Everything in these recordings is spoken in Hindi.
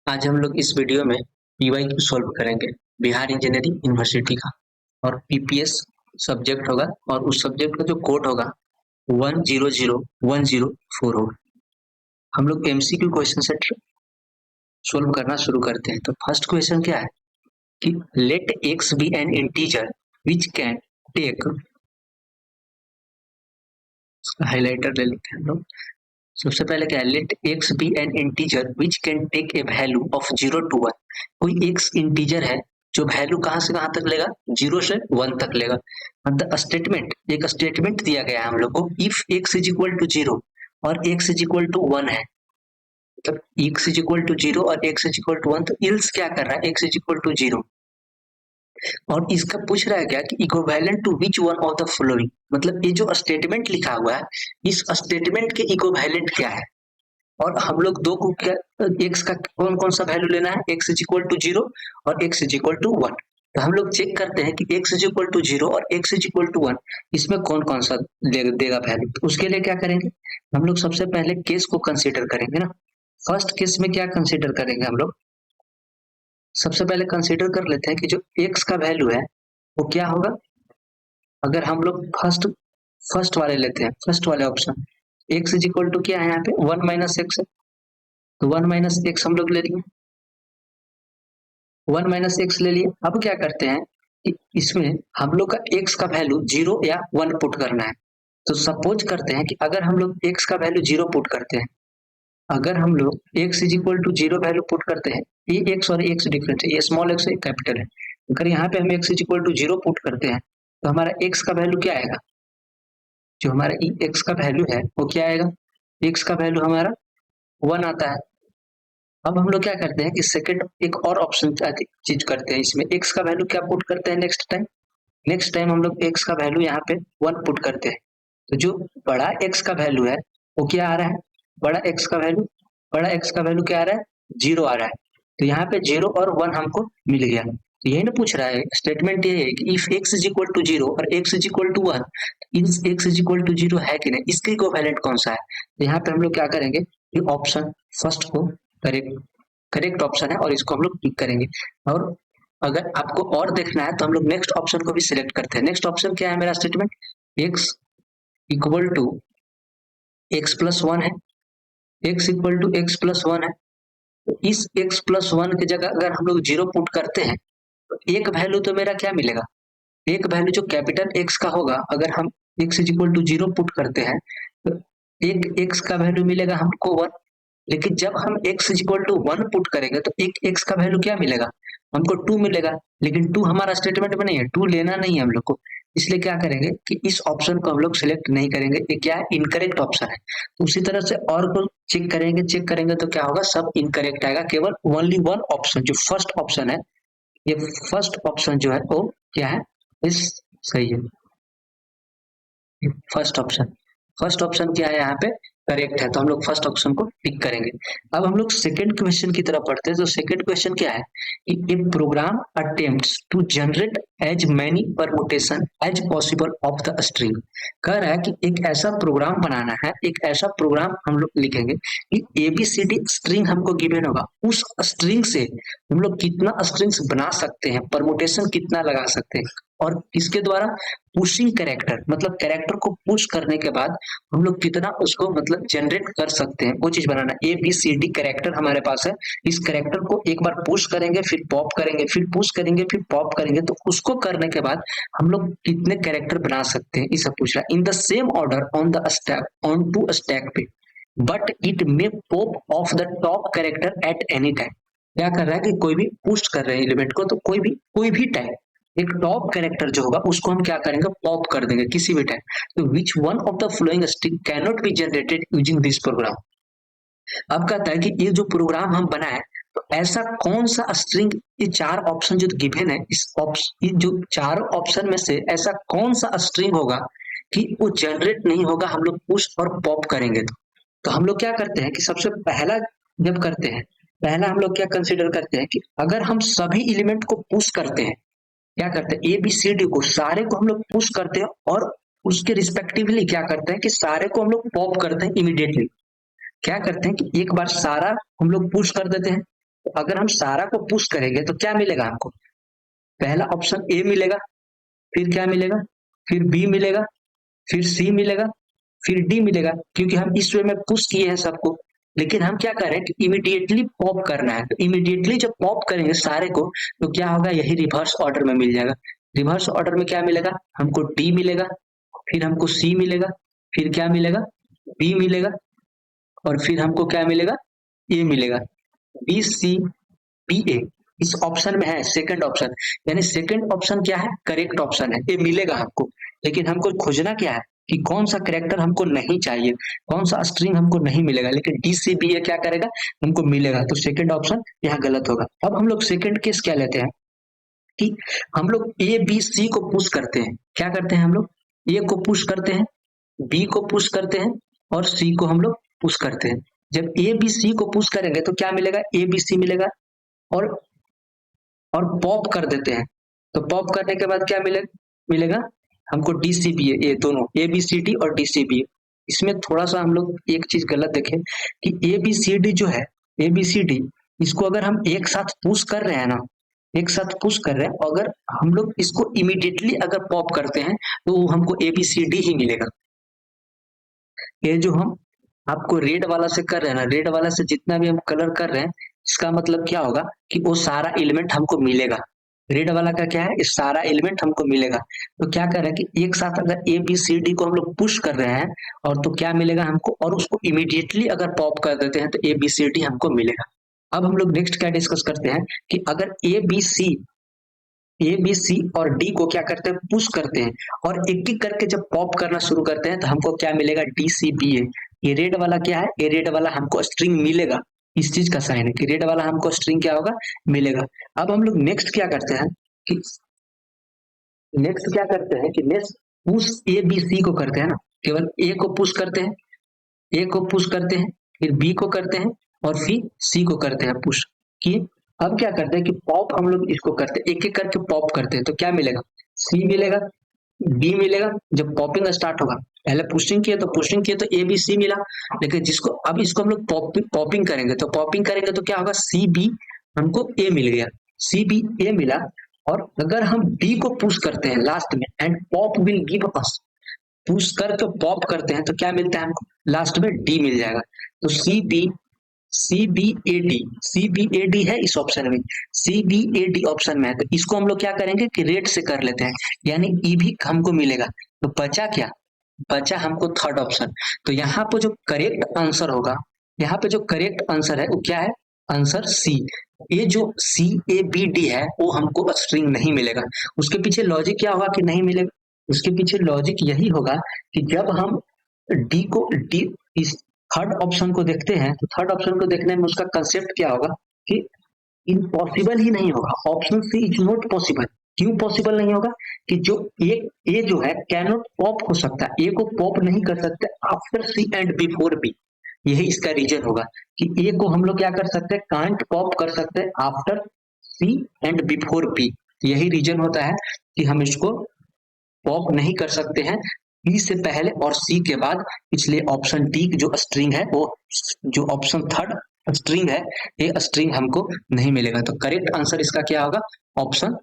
आज हम लोग इस वीडियो में पीवाईक्यू सॉल्व करेंगे बिहार इंजीनियरिंग यूनिवर्सिटी का। और पीपीएस सब्जेक्ट होगा और उस सब्जेक्ट का जो कोड होगा 100104 होगा। हम लोग एमसीक्यू क्वेश्चन सेट सॉल्व करना शुरू करते हैं। तो फर्स्ट क्वेश्चन क्या है कि let x be an integer which can take, highlighter ले लेते हैं हम लोग। सबसे पहले क्या है, let x be an integer which can take a value of 0 to 1। कोई एक्स इंटीजर है जो वैल्यू कहां से कहां तक लेगा, 0 से 1 तक लेगा। मतलब स्टेटमेंट, एक स्टेटमेंट दिया गया है हम लोग को, if x is equal to 0 और एक्स इज इक्वल टू 1 है, मतलब एक्स इज इक्वल टू 0 और एक्स इज इक्वल टू 1, तो इल्स क्या कर रहा है, एक्स इज इक्वल टू 0। और इसका पूछ रहा है क्या कि equivalent to which one of the following, मतलब ये जो स्टेटमेंट लिखा हुआ है इस स्टेटमेंट के इक्विवेलेंट क्या है। और हम लोग दो को क्या, एक्स का कौन कौन सा वैल्यू लेना है, एक्स इज इक्वल टू 0 और एक्स इज इक्वल टू 1। तो हम लोग चेक करते हैं कि एक्स इज इक्वल टू 0 और एक्स इज इक्वल टू 1 इसमें कौन कौन सा देगा वैल्यू। तो उसके लिए क्या करेंगे, हम लोग सबसे पहले केस को कंसीडर करेंगे ना। फर्स्ट केस में क्या कंसीडर करेंगे हम लोग, सबसे पहले कंसीडर कर लेते हैं कि जो एक्स का वैल्यू है वो क्या होगा। अगर हम लोग फर्स्ट वाले लेते हैं, फर्स्ट वाले option, x is equal to क्या है यहाँ पे 1 माइनस एक्स है, तो 1 माइनस एक्स हम लोग ले लिए, 1 माइनस एक्स ले लिए। अब क्या करते हैं कि इसमें हम लोग का एक्स का वैल्यू 0 या 1 पुट करना है। तो सपोज करते हैं कि अगर हम लोग एक्स का वैल्यू 0 पुट करते हैं, अगर हम लोग x is equal to 0 value put करते हैं, ये एक्स और एक्स डिफरेंट है, ये स्मॉल एक्स है कैपिटल है, अगर यहाँ पे हम x is equal to 0 put करते हैं तो हमारा एक्स का वैल्यू क्या आएगा, जो हमारा एक्स का वैल्यू है वो क्या आएगा, एक्स का वैल्यू हमारा 1 आता है। अब हम लोग क्या करते हैं कि सेकंड एक और ऑप्शन चीज करते हैं, इसमें एक्स का वैल्यू क्या पुट करते हैं, नेक्स्ट टाइम हम लोग एक्स का वैल्यू यहाँ पे 1 पुट करते हैं। तो जो बड़ा एक्स का वैल्यू है वो क्या आ रहा है, बड़ा एक्स का वैल्यू क्या आ रहा है, 0 आ रहा है। तो यहाँ पे 0 और 1 हमको मिल गया। तो यही ना पूछ रहा है, स्टेटमेंट ये है कि if x is equal to 0 और x is equal to 1, x is equal to 0 है कि नहीं, इसके इक्विवेलेंट कौन सा है। तो यहाँ पे हम लोग क्या करेंगे, ये ऑप्शन फर्स्ट को करेक्ट ऑप्शन है और इसको हम लोग टिक करेंगे। और अगर आपको और देखना है तो हम लोग नेक्स्ट ऑप्शन को भी सिलेक्ट करते हैं। नेक्स्ट ऑप्शन क्या है मेरा statement, x equal to x plus 1 है, x equal to x plus 1 है। तो इस एक्स प्लस 1 की जगह अगर हम लोग 0 पुट करते हैं तो एक वैल्यू तो मेरा क्या मिलेगा, एक वैल्यू जो कैपिटल एक्स का होगा, अगर हम x is equal to 0 put करते हैं तो एक एक्स का वैल्यू मिलेगा हमको 1। लेकिन जब हम x is equal to 1 put करेंगे तो एक x का वैल्यू क्या मिलेगा, हमको 2 मिलेगा। लेकिन 2 हमारा स्टेटमेंट में नहीं है, 2 लेना नहीं है हम लोग को, इसलिए क्या करेंगे कि इस ऑप्शन को हम लोग सिलेक्ट नहीं करेंगे, ये क्या है, इनकरेक्ट ऑप्शन है। तो उसी तरह से और को चेक करेंगे तो क्या होगा, सब इनकरेक्ट आएगा, केवल ओनली वन ऑप्शन जो फर्स्ट ऑप्शन है, ये फर्स्ट ऑप्शन जो है वो क्या है, इस सही है। फर्स्ट ऑप्शन क्या है यहाँ पे, करेक्ट है, तो हम लोग फर्स्ट ऑप्शन को टिक करेंगे। अब हम लोग सेकंड क्वेश्चन की तरफ पढ़ते हैं। तो सेकंड क्वेश्चन क्या है कि a program attempts to generate as many permutation as possible of the string. कह रहा है कि एक ऐसा प्रोग्राम बनाना है, एक ऐसा प्रोग्राम हम लोग लिखेंगे कि एबीसीडी स्ट्रिंग हमको गिवन होगा, उस स्ट्रिंग से हम लोग कितना स्ट्रिंग्स बना सकते हैं, परमुटेशन कितना लगा सकते हैं, और इसके द्वारा पुशिंग कैरेक्टर, मतलब कैरेक्टर को पुश करने के बाद हम लोग कितना उसको मतलब जनरेट कर सकते हैं, वो चीज बनाना। A B C D character हमारे पास है, इस कैरेक्टर को एक बार पुश करेंगे, फिर पॉप करेंगे, फिर पुश करेंगे, फिर पॉप करेंगे, तो उसको करने के बाद हम लोग कितने कैरेक्टर बना सकते हैं, इसे पूछ रहा है। In the same order on the stack onto stack पे, but it may pop off the top character at any time. क्या कर रहा है कि कोई भी पुश कर रहे हैं एलिमेंट को, तो कोई भी टाइम एक टॉप कैरेक्टर जो होगा उसको हम क्या करेंगे, पॉप कर देंगे किसी भी टाइम। तो which one of the following string cannot be generated using this program. अब कहता है कि ये जो प्रोग्राम हम बनाए तो ऐसा कौन सा स्ट्रिंग, ये चार ऑप्शन जो गिवन है, ये जो चार ऑप्शन में से ऐसा कौन सा स्ट्रिंग होगा कि वो जनरेट नहीं होगा, हम लोग पुश और पॉप करेंगे। तो हम लोग क्या करते हैं कि सबसे पहला जब करते हैं, पहला हम लोग क्या कंसिडर करते हैं कि अगर हम सभी एलिमेंट को पुश करते हैं, क्या करते हैं, ए बी सी डी को सारे को हम लोग पुश करते हैं और उसके रिस्पेक्टिवली क्या करते हैं कि सारे को हम लोग पॉप करते हैं इमीडिएटली। क्या करते हैं कि एक बार सारा हम लोग पुश कर देते हैं, तो अगर हम सारा को पुश करेंगे तो क्या मिलेगा हमको? पहला ऑप्शन ए मिलेगा, फिर क्या मिलेगा, फिर बी मिलेगा, फिर सी मिलेगा, फिर डी मिलेगा, क्योंकि हम इस वे में पुश किए हैं सबको। लेकिन हम क्या करें कि इमीडिएटली पॉप करना है, तो इमीडिएटली जब पॉप करेंगे सारे को तो क्या होगा, यही रिवर्स ऑर्डर में मिल जाएगा। रिवर्स ऑर्डर में क्या मिलेगा हमको? डी मिलेगा, फिर हमको सी मिलेगा, फिर क्या मिलेगा, बी मिलेगा, और फिर हमको क्या मिलेगा, ए मिलेगा। बी सी बी ए इस ऑप्शन में है सेकंड ऑप्शन, यानी सेकंड ऑप्शन क्या है, करेक्ट ऑप्शन है, ये मिलेगा हमको। लेकिन हमको खोजना क्या है कि कौन सा करेक्टर हमको नहीं चाहिए, कौन सा स्ट्रिंग हमको नहीं मिलेगा, लेकिन डी सी बी ए क्या करेगा, हमको मिलेगा। तो सेकंड ऑप्शन यहाँ गलत होगा। अब हम लोग सेकंड केस क्या लेते हैं कि हम लोग ए बी सी को पुश करते हैं। क्या करते हैं हम लोग? ए को पुश करते हैं, बी को पुश करते हैं, और सी को हम लोग पुश करते हैं। जब ए बी सी को पुश करेंगे तो क्या मिलेगा, ए बी सी मिलेगा, और पॉप कर देते हैं। तो पॉप करने के बाद क्या मिलेगा हमको, डी सी बी ए, दोनों ए बी सी डी और डी सी बी। इसमें थोड़ा सा हम लोग एक चीज गलत देखें कि ए बी सी डी जो है, ए बी सी डी, इसको अगर हम एक साथ पुश कर रहे हैं ना, एक साथ पुश कर रहे हैं, अगर हम लोग इसको इमीडिएटली अगर पॉप करते हैं तो वो हमको ए बी सी डी ही मिलेगा। ये जो हम आपको रेड वाला से कर रहे हैं ना, रेड वाला से जितना भी हम कलर कर रहे हैं, इसका मतलब क्या होगा कि वो सारा एलिमेंट हमको मिलेगा। रेड वाला का क्या है, इस सारा एलिमेंट हमको मिलेगा। तो क्या कर रहे हैं कि एक साथ अगर ए बी सी डी को हम लोग पुश कर रहे हैं, और तो क्या मिलेगा हमको, और उसको इमीडिएटली अगर पॉप कर देते हैं तो ए बी सी डी हमको मिलेगा। अब हम लोग नेक्स्ट क्या डिस्कस करते हैं कि अगर ए बी सी और डी को क्या करते हैं, पुश करते हैं, और एक एक करके जब पॉप करना शुरू करते हैं तो हमको क्या मिलेगा, डी सी बी ए। ये रेड वाला क्या है, ये रेड वाला हमको स्ट्रिंग मिलेगा। इस चीज का साइन है कि रेड वाला हमको स्ट्रिंग क्या होगा, मिलेगा। अब हम लोग नेक्स्ट क्या करते हैं कि next push A B C को करते हैं ना, केवल ए को पुश करते हैं, ए को पुश करते हैं, फिर बी को करते हैं, और फिर सी को करते हैं पुश किए। अब क्या करते हैं कि पॉप हम लोग इसको करते हैं, एक एक करके पॉप करते हैं, तो क्या मिलेगा, सी मिलेगा, बी मिलेगा। जब पॉपिंग स्टार्ट होगा, पहले पुशिंग किए तो ए बी सी मिला, लेकिन जिसको अब इसको हम लोग पॉपिंग करेंगे तो क्या होगा, सी बी हमको ए मिल गया, सी बी ए मिला। और अगर हम डी को पुश करते हैं लास्ट में, and pop will give us, push करके पॉप करते हैं तो क्या मिलता है हमको, लास्ट में डी मिल जाएगा। तो सी बी ए डी है इस ऑप्शन में, C B A D option में है, तो इसको हम लोग क्या करेंगे कि रेड से कर लेते हैं, यानी ई भी हमको मिलेगा। तो बचा क्या, बचा हमको थर्ड ऑप्शन। तो यहाँ पे जो करेक्ट आंसर होगा, यहाँ पे जो करेक्ट आंसर है वो क्या है, आंसर सी। ये जो सी ए बी डी है वो हमको स्ट्रिंग नहीं मिलेगा। उसके पीछे लॉजिक क्या होगा कि नहीं मिलेगा, उसके पीछे लॉजिक यही होगा कि जब हम डी इस थर्ड ऑप्शन को देखते हैं, तो थर्ड ऑप्शन को देखने में उसका कंसेप्ट क्या होगा कि इम्पॉसिबल ही नहीं होगा, option C is not possible. क्यों पॉसिबल नहीं होगा कि जो ए जो है कैन नॉट पॉप हो सकता है, ए को पॉप नहीं कर सकते after C and before B. यही इसका रीजन होगा कि ए को हम लोग क्या कर सकते हैं, कांट पॉप कर सकते हैं after C and before B. यही रीजन होता है कि हम इसको पॉप नहीं कर सकते हैं बी से पहले और सी के बाद, इसलिए ऑप्शन डी जो स्ट्रिंग है, वो जो ऑप्शन थर्ड स्ट्रिंग है, ये स्ट्रिंग हमको नहीं मिलेगा। तो करेक्ट आंसर इसका क्या होगा, ऑप्शन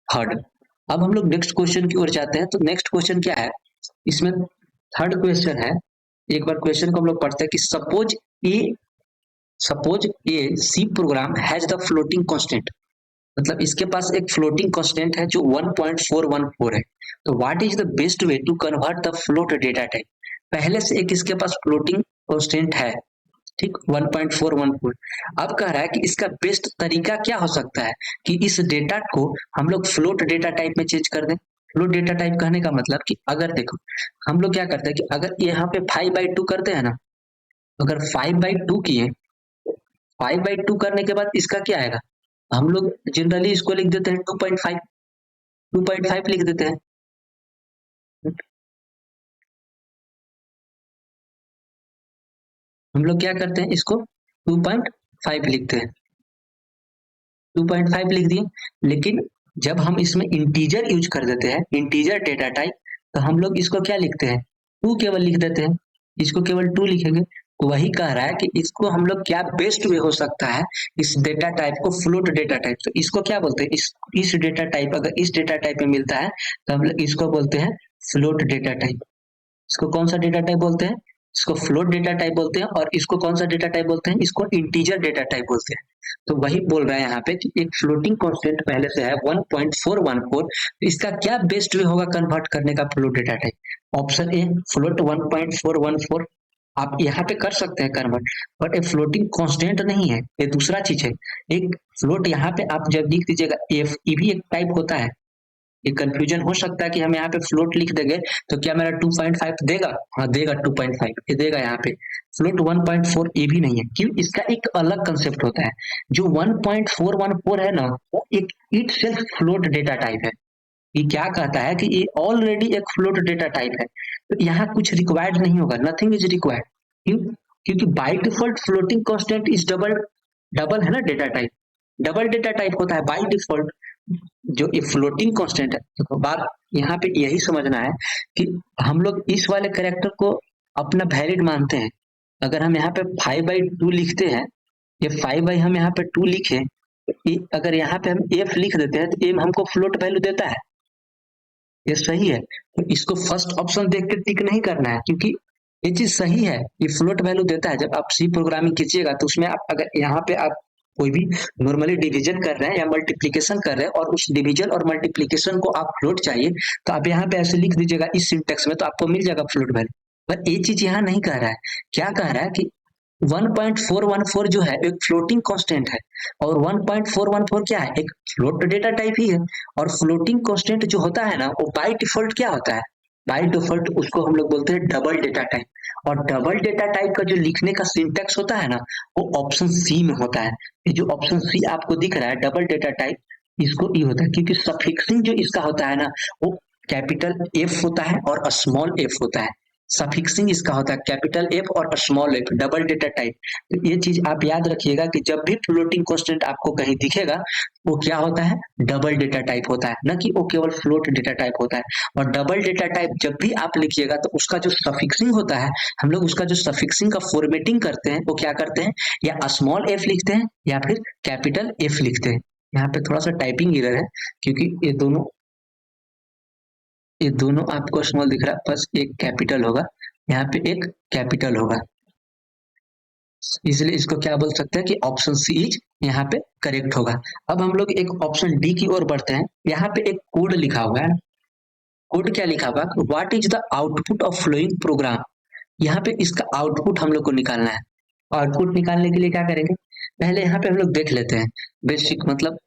थर्ड। अब हम लोग नेक्स्ट क्वेश्चन की ओर जाते हैं। तो नेक्स्ट क्वेश्चन क्या है, इसमें थर्ड क्वेश्चन है, एक बार क्वेश्चन को हम लोग पढ़ते हैं कि suppose a C program has the floating constant, मतलब इसके पास एक फ्लोटिंग कांस्टेंट है जो 1.414 है। तो what is the best way to convert the float data type. पहले से एक इसके पास फ्लोटिंग कांस्टेंट है, ठीक, 1.414। अब कह रहा है कि इसका बेस्ट तरीका क्या हो सकता है कि इस डेटा को हम लोग फ्लोट डेटा टाइप में चेंज कर दें। फ्लोट डेटा टाइप कहने का मतलब कि अगर देखो हम लोग क्या करते हैं कि अगर यहाँ पे 5/2 करते हैं ना, अगर 5/2 किए, 5/2 करने के बाद इसका क्या आएगा, हम लोग जनरली इसको लिख देते हैं 2.5 लिख देते हैं। हम लोग क्या करते हैं, इसको 2.5 लिखते हैं, 2.5 लिख दिए। लेकिन जब हम इसमें इंटीजर यूज कर देते हैं, इंटीजर डेटा टाइप, तो हम लोग इसको क्या लिखते हैं, 2 केवल लिख देते हैं, इसको केवल 2 लिखेंगे। वही कह रहा है कि इसको हम लोग क्या बेस्ट वे हो सकता है इस डेटा टाइप को, फ्लोट डेटा टाइप। तो इसको क्या बोलते हैं, इस डेटा टाइप अगर इस डेटा टाइप में मिलता है तो हम लोग इसको बोलते हैं फ्लोट डेटा टाइप। इसको कौन सा डेटा टाइप बोलते हैं, इसको फ्लोट डेटा टाइप बोलते हैं। और इसको कौन सा डेटा टाइप बोलते हैं, इसको इंटीजर डेटा टाइप बोलते हैं। तो वही बोल रहा है यहाँ पे कि एक फ्लोटिंग कांस्टेंट पहले से है 1.414, तो इसका क्या बेस्ट वे होगा कन्वर्ट करने का float data type. Option A float 1.414 आप यहाँ पे कर सकते हैं कन्वर्ट, बट एक फ्लोटिंग कांस्टेंट नहीं है, ये दूसरा चीज है। एक फ्लोट यहाँ पे आप जब लिख दीजिएगा एफ, ये भी एक टाइप होता है। ये कंफ्यूजन हो सकता है कि हम यहाँ पे फ्लोट लिख देंगे तो क्या मेरा 2.5 देगा, हाँ देगा 2.5 ये देगा। यहाँ पे फ्लोट 1.4 ये भी नहीं है, क्यों, इसका एक अलग कंसेप्ट होता है। जो 1.414 है ना, वो एक it self float data type है। ये क्या कहता है कि ये ऑलरेडी एक फ्लोट डेटा टाइप है, तो यहाँ कुछ रिक्वायर्ड नहीं होगा, नथिंग इज रिक्वायर्ड। क्यों, क्योंकि by default floating constant is double, double है ना data type, double data type होता है बाय डिफॉल्ट। जो ये फ्लोटिंग कांस्टेंट है, देखो बात यहाँ पे यही समझना है कि हम लोग इस वाले कैरेक्टर को अपना वैलिड मानते हैं। अगर हम यहाँ पे 5/2 लिखते हैं, ये 5 हम यहाँ पे 2 लिखे, अगर यहाँ पे हम एफ लिख देते हैं तो एम हमको फ्लोट वैल्यू देता है, ये सही है। तो इसको फर्स्ट ऑप्शन देख के टिक नहीं करना है, क्योंकि ये चीज सही है, ये फ्लोट वैल्यू देता है। जब आप सी प्रोग्रामिंग कीजिएगा तो उसमें आप अगर यहाँ पे आप कोई भी नॉर्मली डिवीजन कर रहे हैं या मल्टीप्लीकेशन कर रहे हैं और उस डिवीजन और मल्टीप्लीकेशन को आप फ्लोट चाहिए, तो आप यहाँ पे ऐसे लिख दीजिएगा इस सिंटेक्स में, तो आपको मिल जाएगा फ्लोट वैल्यू। पर ये चीज यहाँ नहीं कह रहा है, क्या कह रहा है कि 1.414 जो है एक फ्लोटिंग कांस्टेंट है, और 1.414 क्या है, एक फ्लोट डेटा टाइप ही है। और फ्लोटिंग कांस्टेंट जो होता है ना, वो बाय डिफॉल्ट क्या होता है, बाय डिफॉल्ट उसको हम लोग बोलते हैं डबल डेटा टाइप। और डबल डेटा टाइप का जो लिखने का सिंटेक्स होता है ना, वो ऑप्शन सी में होता है। ये जो ऑप्शन सी आपको दिख रहा है डबल डेटा टाइप, इसको ये होता है क्योंकि सफिक्सिंग जो इसका होता है ना, वो कैपिटल एफ होता है और स्मॉल एफ होता है। सफिक्सिंग इसका होता है कैपिटल एफ और small F, double data type. तो ये चीज आप याद रखिएगा कि जब भी फ्लोटिंग कांस्टेंट आपको कहीं दिखेगा, वो क्या होता है, डबल डेटा टाइप होता है, न कि वो केवल फ्लोट डेटा टाइप होता है। और डबल डेटा टाइप जब भी आप लिखिएगा तो उसका जो सफिक्सिंग होता है, हम लोग उसका जो सफिक्सिंग का फॉर्मेटिंग करते हैं, वो क्या करते हैं, या स्मॉल एफ लिखते हैं या फिर कैपिटल एफ लिखते हैं। यहाँ पे थोड़ा सा टाइपिंग एरर है, क्योंकि ये दोनों आपको स्मॉल दिख रहा है, बस एक कैपिटल होगा, यहाँ पे एक कैपिटल होगा, इसलिए इसको क्या बोल सकते हैं कि ऑप्शन सी इज यहाँ पे करेक्ट होगा। अब हम लोग एक ऑप्शन डी की ओर बढ़ते हैं। यहाँ पे एक कोड लिखा हुआ है, कोड क्या लिखा हुआ है, what is the output of following program. यहाँ पे इसका आउटपुट हम लोग को निकालना है। आउटपुट निकालने के लिए क्या करेंगे, पहले यहाँ पे हम लोग देख लेते हैं, बेसिक मतलब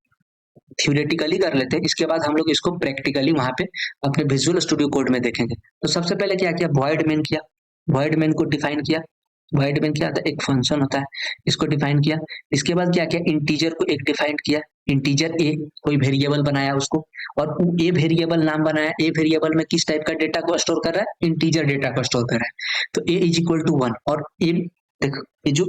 थ्योरेटिकली कर लेते हैं, इसके बाद हम लोग इसको प्रैक्टिकली वहां पे अपने विजुअल स्टूडियो कोड में देखेंगे। तो सबसे पहले क्या किया, वॉइड मेन किया, वॉइड मेन को डिफाइन किया। वॉइड मेन क्या होता है, एक फंक्शन होता है, इसको डिफाइन किया। इसके बाद क्या किया, इंटीजर को एक डिफाइन किया, इंटीजर ए कोई वेरिएबल बनाया उसको, और ए वेरिएबल नाम बनाया। ए वेरिएबल में किस टाइप का डेटा को स्टोर कर रहा है, इंटीजर डेटा को स्टोर कर रहा है। तो ए इज इक्वल टू 1, और ए देखो ये जो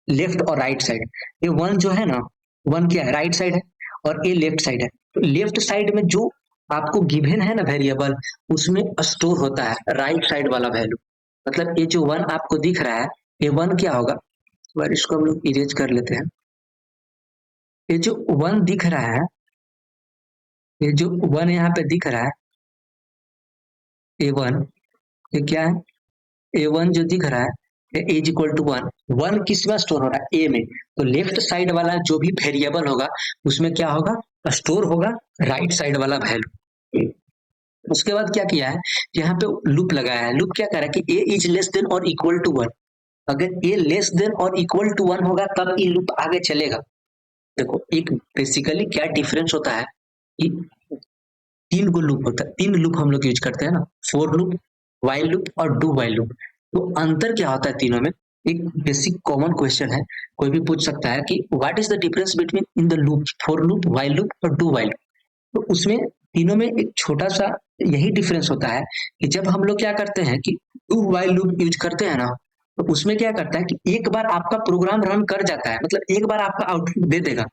लेफ्ट और राइट साइड, ये 1 जो है ना, 1 क्या है, राइट साइड है, और ये लेफ्ट साइड है। तो लेफ्ट साइड में जो आपको गिवन है ना वेरिएबल, उसमें स्टोर होता है राइट साइड वाला वैल्यू। मतलब ये जो 1 आपको दिख रहा है, ये 1 क्या होगा, बार इसको हम लोग इरेज कर लेते हैं। ये जो 1 दिख रहा है, ये जो 1 यहाँ पे दिख रहा है, A1, ये क्या है, A1 जो दिख रहा है, ए इज इक्वल टू 1, 1 किस में स्टोर हो रहा है, ए में। तो लेफ्ट साइड वाला जो भी वेरिएबल होगा, उसमें क्या होगा, स्टोर होगा राइट साइड वाला वैल्यू। उसके बाद क्या किया है, यहाँ पे लूप लगाया है। लूप क्या कर रहा है कि ए इज लेस देन और इक्वल टू 1। अगर ए लेस देन और इक्वल टू 1 होगा तब ये लूप आगे चलेगा। देखो एक बेसिकली क्या डिफरेंस होता है कि 3 गो लूप होता है, 3 लूप हम लोग यूज करते हैं ना, फोर लूप, वाइल लूप और डू वाइल लूप। तो अंतर क्या होता है तीनों में, एक बेसिक कॉमन क्वेश्चन है, कोई भी पूछ सकता है कि what is the difference between in the loop, for loop, while loop और डू वाइल। तो उसमें तीनों में एक छोटा सा यही डिफरेंस होता है कि जब हम लोग क्या करते हैं कि डू वाइल लूप यूज करते हैं ना, तो उसमें क्या करता है कि एक बार आपका प्रोग्राम रन कर जाता है, मतलब एक बार आपका आउटपुट दे देगा,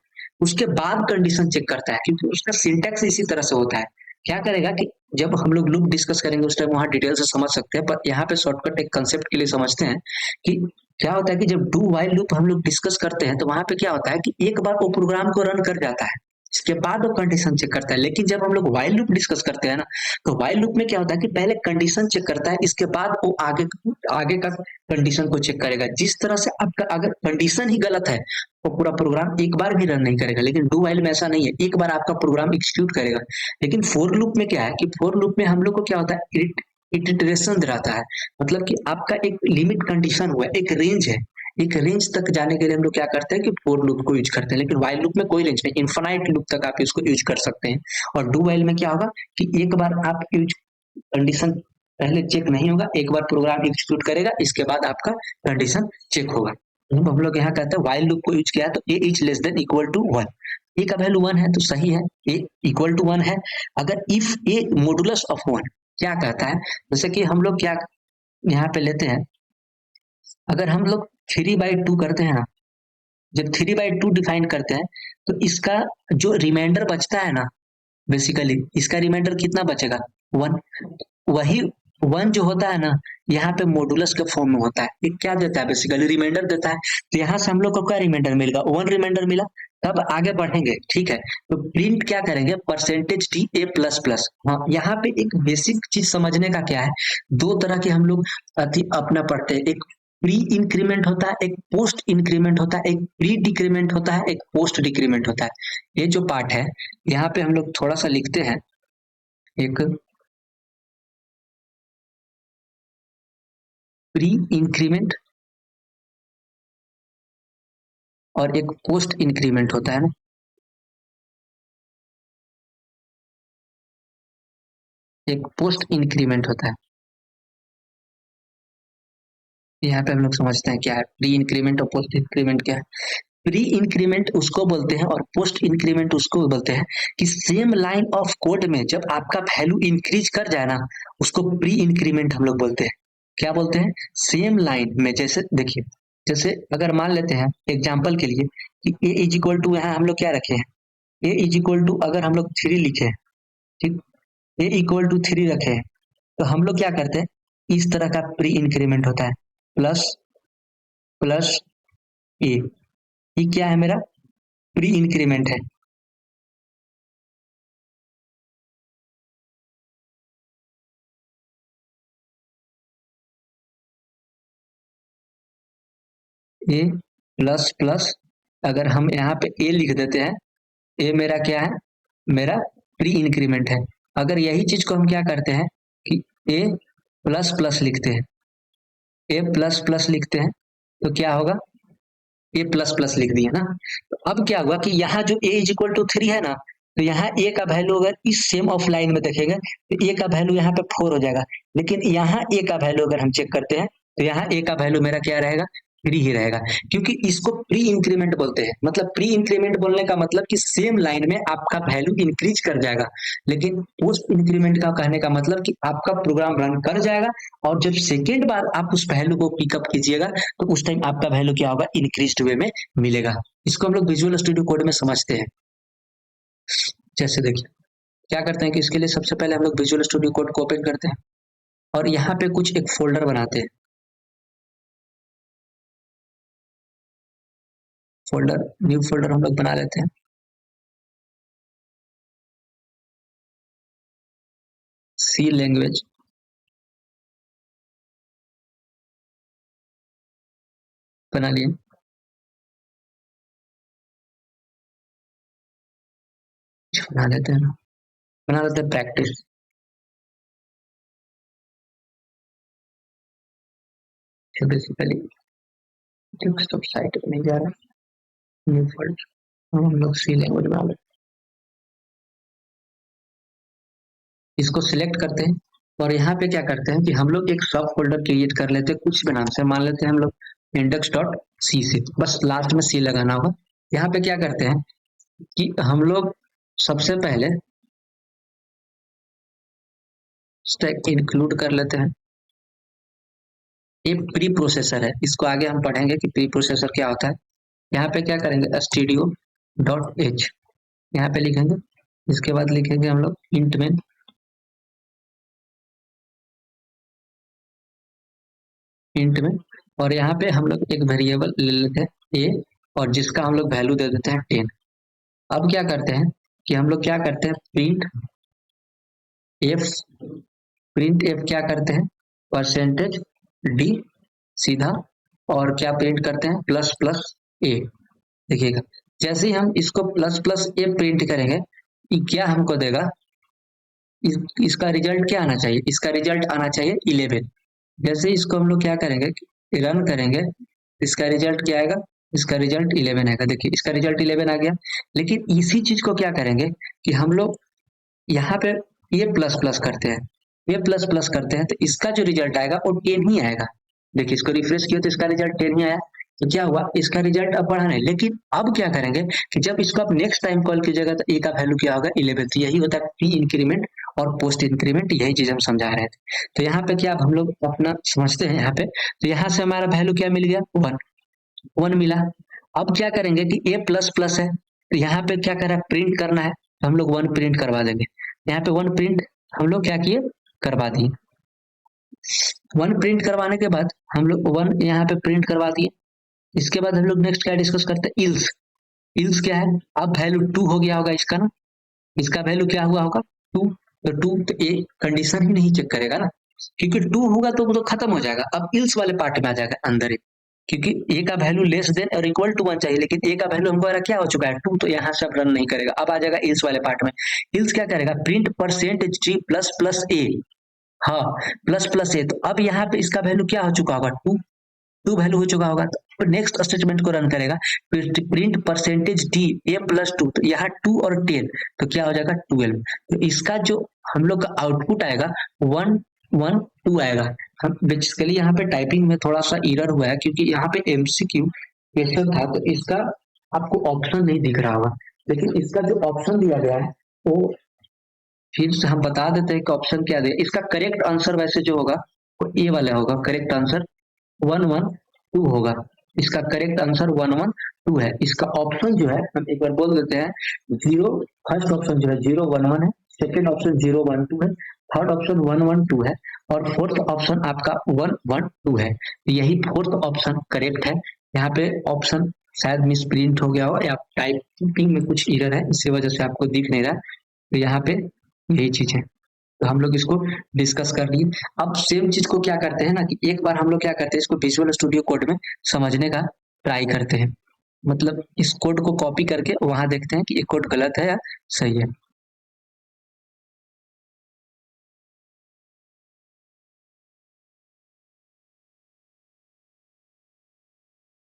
उसके बाद कंडीशन चेक करता है, क्योंकि उसका सिंटैक्स इसी तरह से होता है। क्या करेगा कि जब हम लोग लूप डिस्कस करेंगे उस टाइम वहां डिटेल से समझ सकते हैं, पर यहाँ पे शॉर्टकट एक कंसेप्ट के लिए समझते हैं कि क्या होता है कि जब डू व्हाइल लूप हम लोग डिस्कस करते हैं तो वहां पे क्या होता है कि एक बार वो प्रोग्राम को रन कर जाता है, इसके बाद वो कंडीशन चेक करता है। लेकिन जब हम लोग व्हाइल लूप डिस्कस करते हैं ना, तो व्हाइल लूप में क्या होता है कि पहले कंडीशन चेक करता है, इसके बाद वो आगे आगे का कंडीशन को चेक करेगा। जिस तरह से आपका अगर कंडीशन ही गलत है तो पूरा प्रोग्राम एक बार भी रन नहीं करेगा। लेकिन डू व्हाइल में ऐसा नहीं है, एक बार आपका प्रोग्राम एग्जीक्यूट करेगा। लेकिन फोर लूप में क्या है कि फोर लूप में हम लोग को क्या होता है, इटरेशन रहता है। मतलब कि आपका एक लिमिट कंडीशन हुआ है, एक रेंज है, एक रेंज तक जाने के लिए हम लोग क्या करते हैं कि फोर लूप को यूज करते हैं। लेकिन व्हाइल लूप में कोई रेंज नहीं, इन्फिनाइट लूप तक आप इसको यूज कर सकते हैं। और डू व्हाइल में क्या होगा कि एक बार आप यूज कंडीशन पहले चेक नहीं होगा, एक बार प्रोग्राम एग्जीक्यूट करेगा, इसके बाद आपका कंडीशन चेक होगा। तो हम लोग यहाँ कहते हैं व्हाइल लूप को यूज किया है तो A is less than equal to one. A का वैल्यू वन है तो सही है, ए इक्वल टू वन है। अगर if A modulus of one क्या कहता है, जैसे कि हम लोग क्या यहाँ पे लेते हैं, अगर हम लोग 3/2 करते हैं ना, जब 3/2 डिफाइन करते हैं तो इसका जो रिमाइंडर बचता है ना, बेसिकली इसका रिमाइंडर कितना बचेगा, वन। वही वन जो होता है ना, यहाँ पे मॉडुलस के फॉर्म में होता है। ये क्या देता है, बेसिकली रिमाइंडर देता है। तो यहाँ से हम लोग को क्या रिमाइंडर मिलेगा, वन रिमाइंडर मिला। तब आगे बढ़ेंगे, ठीक है, तो प्रिंट क्या करेंगे, percentage T A plus plus. हाँ, यहाँ पे एक बेसिक चीज समझने का क्या है, दो तरह के हम लोग अपना पढ़ते हैं। एक प्री इंक्रीमेंट होता है, एक पोस्ट इंक्रीमेंट होता है, एक प्री डिक्रीमेंट होता है, एक पोस्ट डिक्रीमेंट होता है। ये जो पार्ट है, यहाँ पे हम लोग थोड़ा सा लिखते हैं, एक प्री इंक्रीमेंट और एक पोस्ट इंक्रीमेंट होता है ना। एक पोस्ट इंक्रीमेंट होता है। यहाँ पे हम लोग समझते हैं क्या है प्री इंक्रीमेंट और पोस्ट इंक्रीमेंट क्या है। प्री इंक्रीमेंट उसको बोलते हैं और पोस्ट इंक्रीमेंट उसको बोलते हैं कि सेम लाइन ऑफ कोड में जब आपका वैल्यू इंक्रीज कर जाए ना, उसको प्री इंक्रीमेंट हम लोग बोलते हैं। क्या बोलते हैं, सेम लाइन में। जैसे देखिए, जैसे अगर मान लेते हैं एग्जाम्पल के लिए कि ए इज इक्वल टू, यहाँ हम लोग क्या रखे हैं, ए इज इक्वल टू अगर हम लोग थ्री लिखे हैं, ठीक, ए इक्वल टू थ्री रखे हैं, तो हम लोग क्या करते हैं, इस तरह का प्री इंक्रीमेंट होता है, प्लस प्लस ए। ये क्या है, मेरा प्री इंक्रीमेंट है। ए प्लस प्लस, अगर हम यहाँ पे ए लिख देते हैं, ए मेरा क्या है, मेरा प्री इंक्रीमेंट है। अगर यही चीज को हम क्या करते हैं कि ए प्लस प्लस लिखते हैं, ए प्लस प्लस लिखते हैं, तो क्या होगा, ए प्लस प्लस लिख दिया ना। तो अब क्या हुआ कि यहाँ जो ए इज इक्वल टू थ्री है ना, तो यहाँ ए का वैल्यू अगर इस सेम ऑफ लाइन में देखेंगे तो ए का वैल्यू यहाँ पे फोर हो जाएगा। लेकिन यहाँ ए का वैल्यू अगर हम चेक करते हैं तो यहाँ ए का वैल्यू मेरा क्या रहेगा, थ्री ही रहेगा। क्योंकि इसको प्री इंक्रीमेंट बोलते हैं। मतलब प्री इंक्रीमेंट बोलने का मतलब कि सेम लाइन में आपका वैल्यू इंक्रीज कर जाएगा। लेकिन पोस्ट इंक्रीमेंट का कहने का मतलब कि आपका प्रोग्राम रन कर जाएगा और जब सेकेंड बार आप उस वैल्यू को पिकअप कीजिएगा तो उस टाइम आपका वैल्यू क्या होगा, इंक्रीज्ड वे में मिलेगा। इसको हम लोग विजुअल स्टूडियो कोड में समझते हैं। जैसे देखिए, क्या करते हैं कि इसके लिए सबसे पहले हम लोग विजुअल स्टूडियो कोड को ओपन करते हैं और यहाँ पे कुछ एक फोल्डर बनाते हैं। फोल्डर, न्यू फोल्डर हम लोग बना लेते हैं, सी लैंग्वेज बना लिए। बना लेते हैं, बना लेते हैं प्रैक्टिस। बेसिकली डेस्कटॉप साइट पे नहीं जा रहा, न्यू फोल्डर हम लोग सी लैंग्वेज बना लेते हैं। इसको सिलेक्ट करते हैं और यहाँ पे क्या करते हैं कि हम लोग एक सब फोल्डर क्रिएट कर लेते हैं कुछ भी नाम से। मान लेते हैं हम लोग इंडेक्स डॉट सी से, बस लास्ट में सी लगाना होगा। यहाँ पे क्या करते हैं कि हम लोग सबसे पहले स्टैक इंक्लूड कर लेते हैं। ये प्री प्रोसेसर है, इसको आगे हम पढ़ेंगे कि प्री प्रोसेसर क्या होता है। यहाँ पे क्या करेंगे, स्टूडियो डॉट एच यहाँ पे लिखेंगे। इसके बाद लिखेंगे हम लोग इंट में, इंट में और यहाँ पे हम लोग एक वेरिएबल ले लेते हैं ए, और जिसका हम लोग वैल्यू दे देते हैं 10। अब क्या करते हैं कि हम लोग क्या करते हैं, एफ प्रिंट एफ क्या करते हैं, परसेंटेज डी सीधा, और क्या प्रिंट करते हैं, प्लस प्लस ए। देखिएगा, जैसे ही हम इसको प्लस प्लस ए प्रिंट करेंगे, ये क्या हमको देगा, इसका रिजल्ट क्या आना चाहिए, इसका रिजल्ट आना चाहिए 11। जैसे इसको हम लोग क्या करेंगे, रन करेंगे, इसका रिजल्ट क्या आएगा, इसका रिजल्ट 11 आएगा। देखिए इसका रिजल्ट 11 आ गया। लेकिन इसी चीज को क्या करेंगे कि हम लोग यहाँ पे ये प्लस प्लस करते हैं, ये प्लस प्लस करते हैं, तो इसका जो रिजल्ट आएगा वो 10 ही आएगा। देखिए इसको रिफ्रेश किया तो इसका रिजल्ट 10 ही आया। तो क्या हुआ, इसका रिजल्ट अब बढ़ा नहीं। लेकिन अब क्या करेंगे कि जब इसको आप नेक्स्ट टाइम कॉल कीजिएगा तो ए का वैल्यू क्या होगा, 11। तो यही होता है प्री इंक्रीमेंट और पोस्ट इंक्रीमेंट, यही चीज हम समझा रहे थे। तो यहाँ पे क्या हम लोग अपना समझते हैं यहाँ पे, तो यहाँ से हमारा वैल्यू क्या मिल गया, 1 मिला। अब क्या करेंगे कि ए प्लस प्लस है, तो यहाँ पे क्या कर रहा है, प्रिंट करना है, तो हम लोग 1 प्रिंट करवा देंगे। यहाँ पे 1 प्रिंट हम लोग क्या किए, करवा दिए। 1 प्रिंट करवाने के बाद हम लोग 1 यहाँ पे प्रिंट करवा दिए। इसके बाद हम लोग नेक्स्ट क्या डिस्कस करते हैं, इल्स। इल्स क्या है, अब वैल्यू 2 हो गया होगा इसका ना, इसका वैल्यू क्या हुआ होगा, 2। तो 2 तो ए कंडीशन ही नहीं चेक करेगा ना, क्योंकि 2 होगा तो वो तो खत्म हो जाएगा। अब इल्स वाले पार्ट में आ जाएगा अंदर ही, क्योंकि ए का वैल्यू लेस देन और इक्वल टू 1 चाहिए, लेकिन ए का वैल्यू हमको क्या हो चुका है, 2। तो यहाँ से अब रन नहीं करेगा, अब आ जाएगा इल्स वाले पार्ट में। इल्स क्या करेगा, प्रिंट परसेंटेज जी प्लस प्लस ए। हाँ, प्लस प्लस ए। तो अब यहाँ पे इसका वैल्यू क्या हो चुका होगा, 2। 2 वैल्यू हो चुका होगा, तो नेक्स्ट स्टेटमेंट को रन करेगा, print percentage D A plus 2। तो यहाँ 2 और 10, तो क्या हो जाएगा, 12। तो इसका जो हम लोग का आउटपुट आएगा 1 1 2 आएगा। हम बेसिकली यहाँ पे टाइपिंग में थोड़ा सा एरर हुआ है, क्योंकि यहाँ पे एमसीक्यू क्वेश्चन था, तो इसका आपको ऑप्शन नहीं दिख रहा होगा। लेकिन इसका जो ऑप्शन दिया गया है वो फिर से हम बता देते हैं कि ऑप्शन क्या दिया। इसका करेक्ट आंसर वैसे जो होगा वो ए वाला होगा, करेक्ट आंसर 1 1 2 होगा। इसका करेक्ट आंसर 1 1 2 है। इसका ऑप्शन जो है हम एक बार बोल देते हैं, जीरो। फर्स्ट ऑप्शन जो है 0 1 1 है, सेकेंड ऑप्शन 0 1 2 है, थर्ड ऑप्शन 1 1 2 है, और फोर्थ ऑप्शन आपका 1 1 2 है। यही फोर्थ ऑप्शन करेक्ट है। यहाँ पे ऑप्शन शायद मिस प्रिंट हो गया हो, या टाइपिंग में कुछ एरर है, इसी वजह से आपको दिख नहीं रहा। तो यहाँ पे यही चीज है, तो हम लोग इसको डिस्कस कर लिए। अब सेम चीज को क्या करते हैं ना, कि एक बार हम लोग क्या करते हैं, इसको विजुअल स्टूडियो कोड में समझने का ट्राई करते हैं। मतलब इस कोड को कॉपी करके वहां देखते हैं कि ये कोड गलत है या सही है।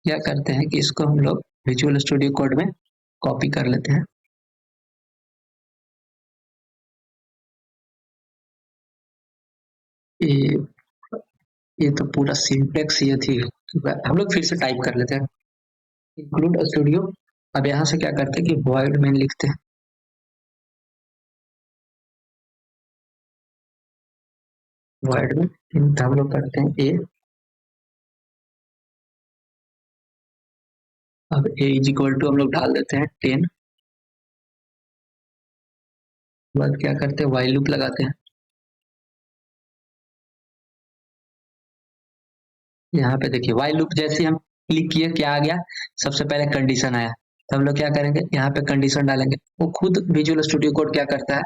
क्या करते हैं कि इसको हम लोग विजुअल स्टूडियो कोड में कॉपी कर लेते हैं। ये ये तो पूरा सिंटेक्स ये थी, हम लोग फिर से टाइप कर लेते हैं, इंक्लूड स्टूडियो। अब यहाँ से क्या करते हैं कि वॉइड मेन लिखते हैं, वॉइड में हम लोग करते हैं ए। अब ए इज इक्वल टू हम लोग डाल देते हैं 10। बाद क्या करते हैं, वाइल लूप लगाते हैं। यहाँ पे देखिए वाइल लूप जैसे ही हम क्लिक किए क्या आ गया, सबसे पहले कंडीशन आया। तो हम लोग क्या करेंगे, यहाँ पे कंडीशन डालेंगे। वो खुद विजुअल स्टूडियो कोड क्या करता है,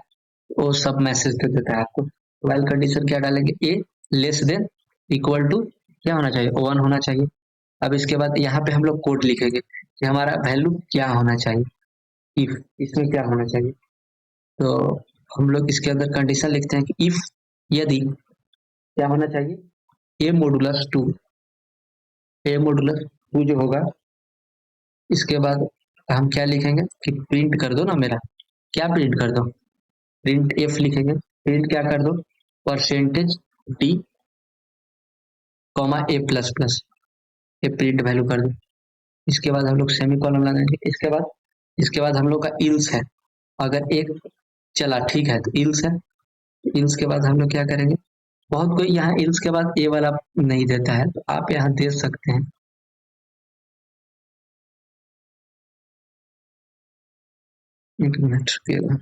वो सब मैसेज दे देता है आपको। वाइल कंडीशन क्या डालेंगे, ए लेस देन इक्वल टू क्या होना चाहिए, 1 होना चाहिए। अब इसके बाद यहाँ पे हम लोग कोड लिखेंगे कि हमारा वैल्यू क्या होना चाहिए, इफ इसमें क्या होना चाहिए। तो हम लोग इसके अंदर कंडीशन लिखते हैं कि इफ, यदि क्या होना चाहिए, ए मॉडुलस 2। ए मॉडुलस 2 जो होगा, इसके बाद हम क्या लिखेंगे कि प्रिंट कर दो ना मेरा, क्या प्रिंट कर दो, प्रिंट एफ लिखेंगे। प्रिंट क्या कर दो, percentage D comma A plus plus, ये प्रिंट वैल्यू कर दो। इसके बाद हम लोग सेमी कॉलम लगाएंगे। इसके बाद हम लोग का इल्स है, अगर एक चला ठीक है तो इल्स है। इल्स के बाद हम लोग क्या करेंगे, बहुत कोई यहाँ इल्स के बाद ए वाला नहीं देता है, तो आप यहाँ दे सकते हैं। एक मिनट रुकिएगा।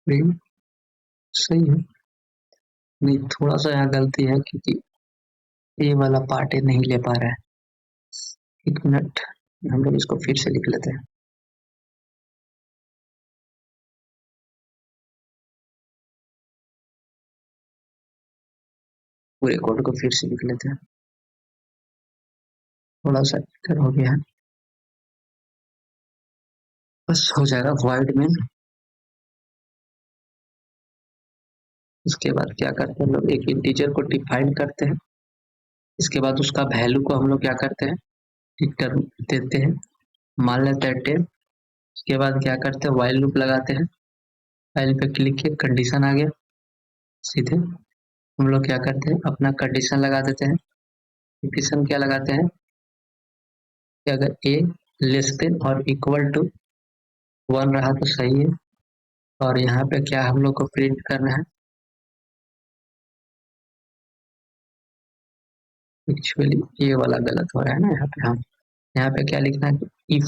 प्रिंट सही है, नहीं थोड़ा सा यहाँ गलती है क्योंकि ये वाला पार्ट ये नहीं ले पा रहा है। एक मिनट, हम लोग इसको फिर से लिख लेते हैं। पूरे कोड को फिर से लिख लेते हैं, थोड़ा सा इधर हो गया है, बस हो जाएगा। void में इसके बाद क्या करते हैं हम लोग, एक इंटीजर को डिफाइन करते हैं, इसके बाद उसका वैल्यू को हम लोग क्या करते हैं, रिटर्न देते हैं, मान लेते हैं 10। उसके बाद क्या करते हैं, while लूप लगाते हैं, फाइल पे क्लिक किया, कंडीशन आ गया, सीधे हम लोग क्या करते हैं, अपना कंडीशन लगा देते हैं। कंडीशन क्या लगाते हैं कि अगर a लेस देन और इक्वल टू 1 रहा तो सही है, और यहाँ पे क्या हम लोग को प्रिंट करना है, एक्चुअली ये वाला गलत हो रहा है ना यहाँ पे। हम यहाँ पे क्या लिखना है, इफ